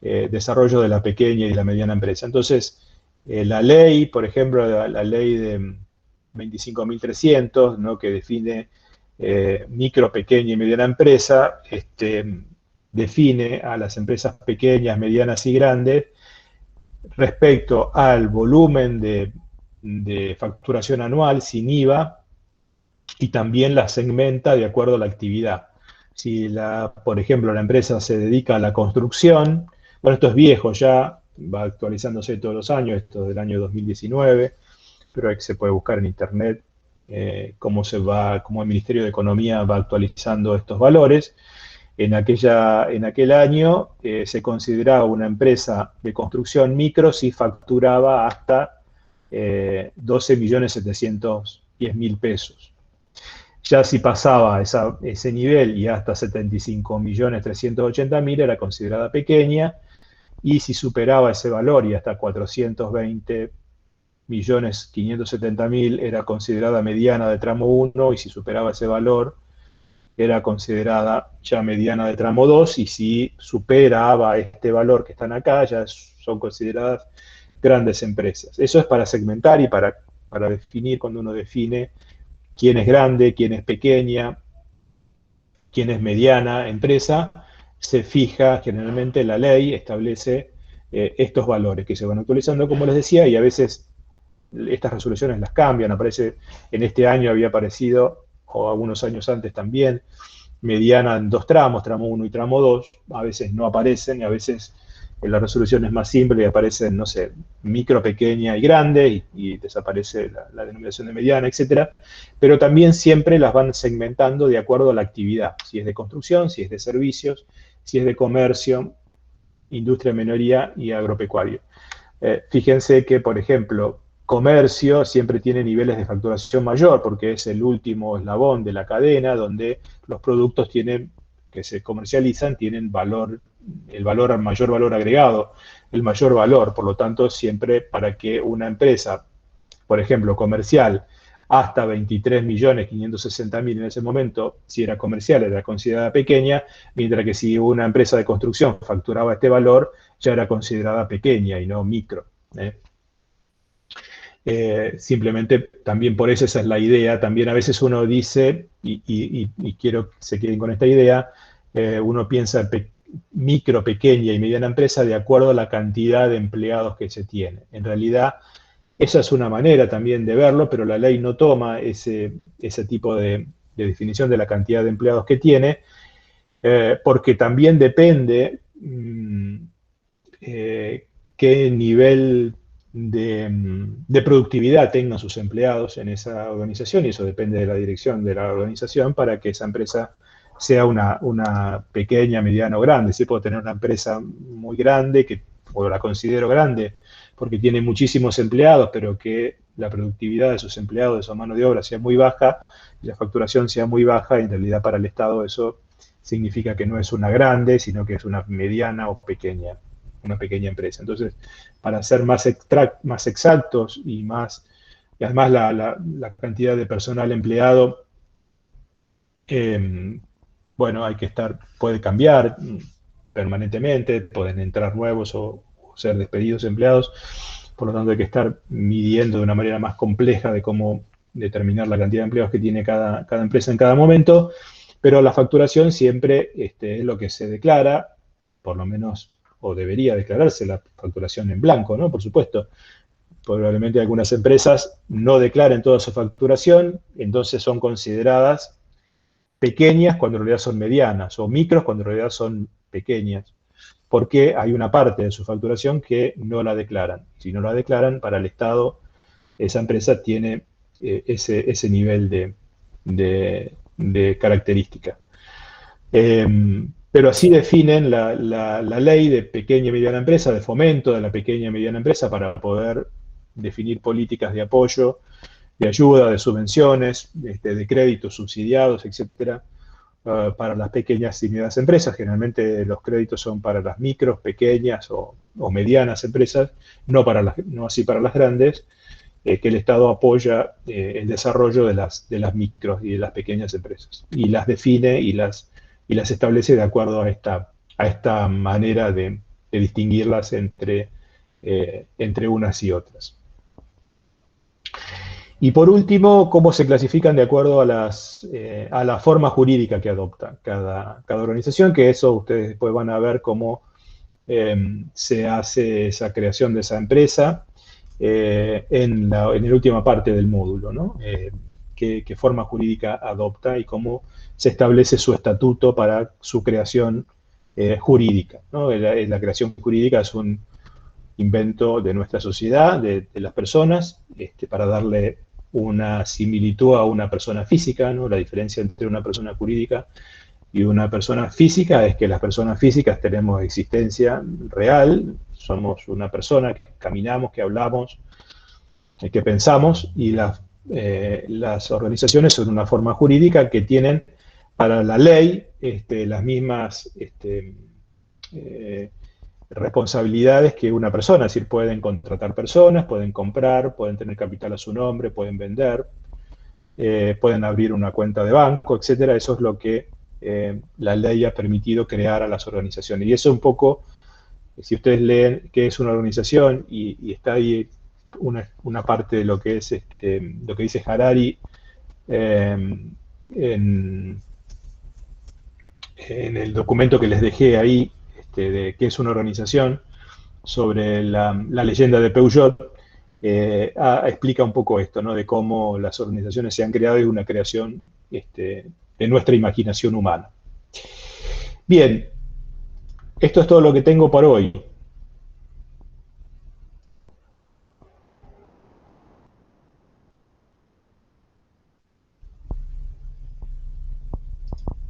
desarrollo de la pequeña y la mediana empresa. Entonces, la ley, por ejemplo, la ley de 25.300, ¿no? Que define micro, pequeña y mediana empresa, define a las empresas pequeñas, medianas y grandes respecto al volumen de facturación anual sin IVA, y también la segmenta de acuerdo a la actividad. Si, por ejemplo, la empresa se dedica a la construcción, bueno, esto es viejo ya, va actualizándose todos los años, esto es del año 2019, pero se puede buscar en internet cómo el Ministerio de Economía va actualizando estos valores. En aquel año se consideraba una empresa de construcción micro si facturaba hasta 12.710.000 pesos. Ya si pasaba ese nivel y hasta 75.380.000 era considerada pequeña, y si superaba ese valor y hasta 420.570.000 era considerada mediana de tramo 1, y si superaba ese valor era considerada ya mediana de tramo 2, y si superaba este valor que están acá, ya son consideradas grandes empresas. Eso es para segmentar y para definir, cuando uno define quién es grande, quién es pequeña, quién es mediana empresa, se fija generalmente la ley, establece estos valores que se van actualizando, como les decía, y a veces estas resoluciones las cambian. Aparece, en este año había aparecido, o algunos años antes también, mediana en 2 tramos, tramo 1 y tramo 2, a veces no aparecen, y a veces en la resolución es más simple y aparecen, no sé, micro, pequeña y grande, y desaparece la denominación de mediana, etc. Pero también siempre las van segmentando de acuerdo a la actividad, si es de construcción, si es de servicios, si es de comercio, industria, minoría y agropecuario. Fíjense que, por ejemplo, comercio siempre tiene niveles de facturación mayor, porque es el último eslabón de la cadena, donde los productos que se comercializan tienen valor, mayor valor agregado, el mayor valor. Por lo tanto, siempre para que una empresa, por ejemplo, comercial, hasta 23.560.000 en ese momento, si era comercial, era considerada pequeña, mientras que si una empresa de construcción facturaba este valor, ya era considerada pequeña y no micro. Simplemente también por eso esa es la idea. También a veces uno dice, y quiero que se queden con esta idea, uno piensa micro, pequeña y mediana empresa de acuerdo a la cantidad de empleados que se tiene. En realidad, esa es una manera también de verlo, pero la ley no toma ese tipo de definición de la cantidad de empleados que tiene, porque también depende qué nivel de productividad tengan sus empleados en esa organización, y eso depende de la dirección de la organización para que esa empresa sea una pequeña, mediana o grande. Sí, puedo tener una empresa muy grande, o la considero grande, porque tiene muchísimos empleados, pero que la productividad de sus empleados, de su mano de obra, sea muy baja, y la facturación sea muy baja, y en realidad para el Estado eso significa que no es una grande, sino que es una mediana o pequeña, una pequeña empresa. Entonces, para ser más exactos y además la cantidad de personal empleado, bueno, puede cambiar permanentemente, pueden entrar nuevos o ser despedidos empleados, por lo tanto hay que estar midiendo de una manera más compleja de cómo determinar la cantidad de empleados que tiene cada empresa en cada momento, pero la facturación siempre es lo que se declara, por lo menos, o debería declararse la facturación en blanco, ¿no? Por supuesto. Probablemente algunas empresas no declaren toda su facturación, entonces son consideradas pequeñas cuando en realidad son medianas, o micros cuando en realidad son pequeñas, porque hay una parte de su facturación que no la declaran. Si no la declaran, para el Estado, esa empresa tiene ese nivel de característica. Pero así definen la ley de pequeña y mediana empresa, de fomento de la pequeña y mediana empresa, para poder definir políticas de apoyo, de ayuda, de subvenciones, de créditos subsidiados, etcétera, para las pequeñas y medianas empresas. Generalmente los créditos son para las micros, pequeñas o medianas empresas, no así para las grandes, que el Estado apoya el desarrollo de las micros y de las pequeñas empresas, y las define y las establece de acuerdo a esta manera de distinguirlas entre unas y otras. Y por último, cómo se clasifican de acuerdo a la forma jurídica que adopta cada organización, que eso ustedes después van a ver cómo se hace esa creación de esa empresa en la última parte del módulo, ¿no? Qué forma jurídica adopta y cómo se establece su estatuto para su creación jurídica, ¿no? La creación jurídica es un invento de nuestra sociedad, de las personas, para darle una similitud a una persona física, ¿no? La diferencia entre una persona jurídica y una persona física es que las personas físicas tenemos existencia real, somos una persona que caminamos, que hablamos, que pensamos, y las organizaciones son una forma jurídica que tienen para la ley las mismas responsabilidades que una persona, es decir, pueden contratar personas, pueden comprar, pueden tener capital a su nombre, pueden vender, pueden abrir una cuenta de banco, etcétera. Eso es lo que la ley ha permitido crear a las organizaciones. Y eso un poco, si ustedes leen qué es una organización y está ahí una parte de lo que es lo que dice Harari en el documento que les dejé ahí, de qué es una organización, sobre la leyenda de Peugeot, explica un poco esto, ¿no? De cómo las organizaciones se han creado y una creación de nuestra imaginación humana. Bien, esto es todo lo que tengo por hoy.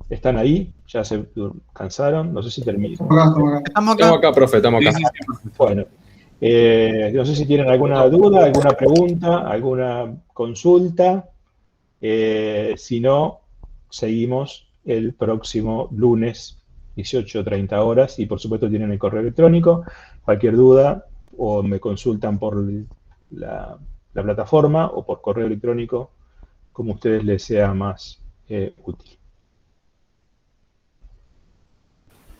¿Están ahí? ¿Ya se cansaron? No sé si terminan. Estamos acá, profe, estamos acá. Bueno, no sé si tienen alguna duda, alguna pregunta, alguna consulta. Si no, seguimos el próximo lunes, 18:30 horas, y por supuesto tienen el correo electrónico. Cualquier duda, o me consultan por la plataforma o por correo electrónico, como a ustedes les sea más útil.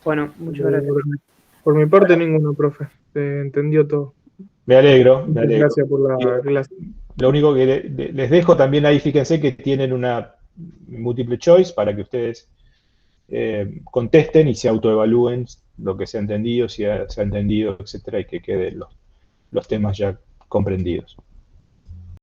Bueno, muchas gracias. Por mi parte, ninguno, profe. Se entendió todo. Me alegro, me alegro. Gracias por la clase. Lo único que les dejo también ahí, fíjense que tienen una multiple choice para que ustedes contesten y se autoevalúen lo que se ha entendido, si se ha entendido, etcétera, y que queden los temas ya comprendidos.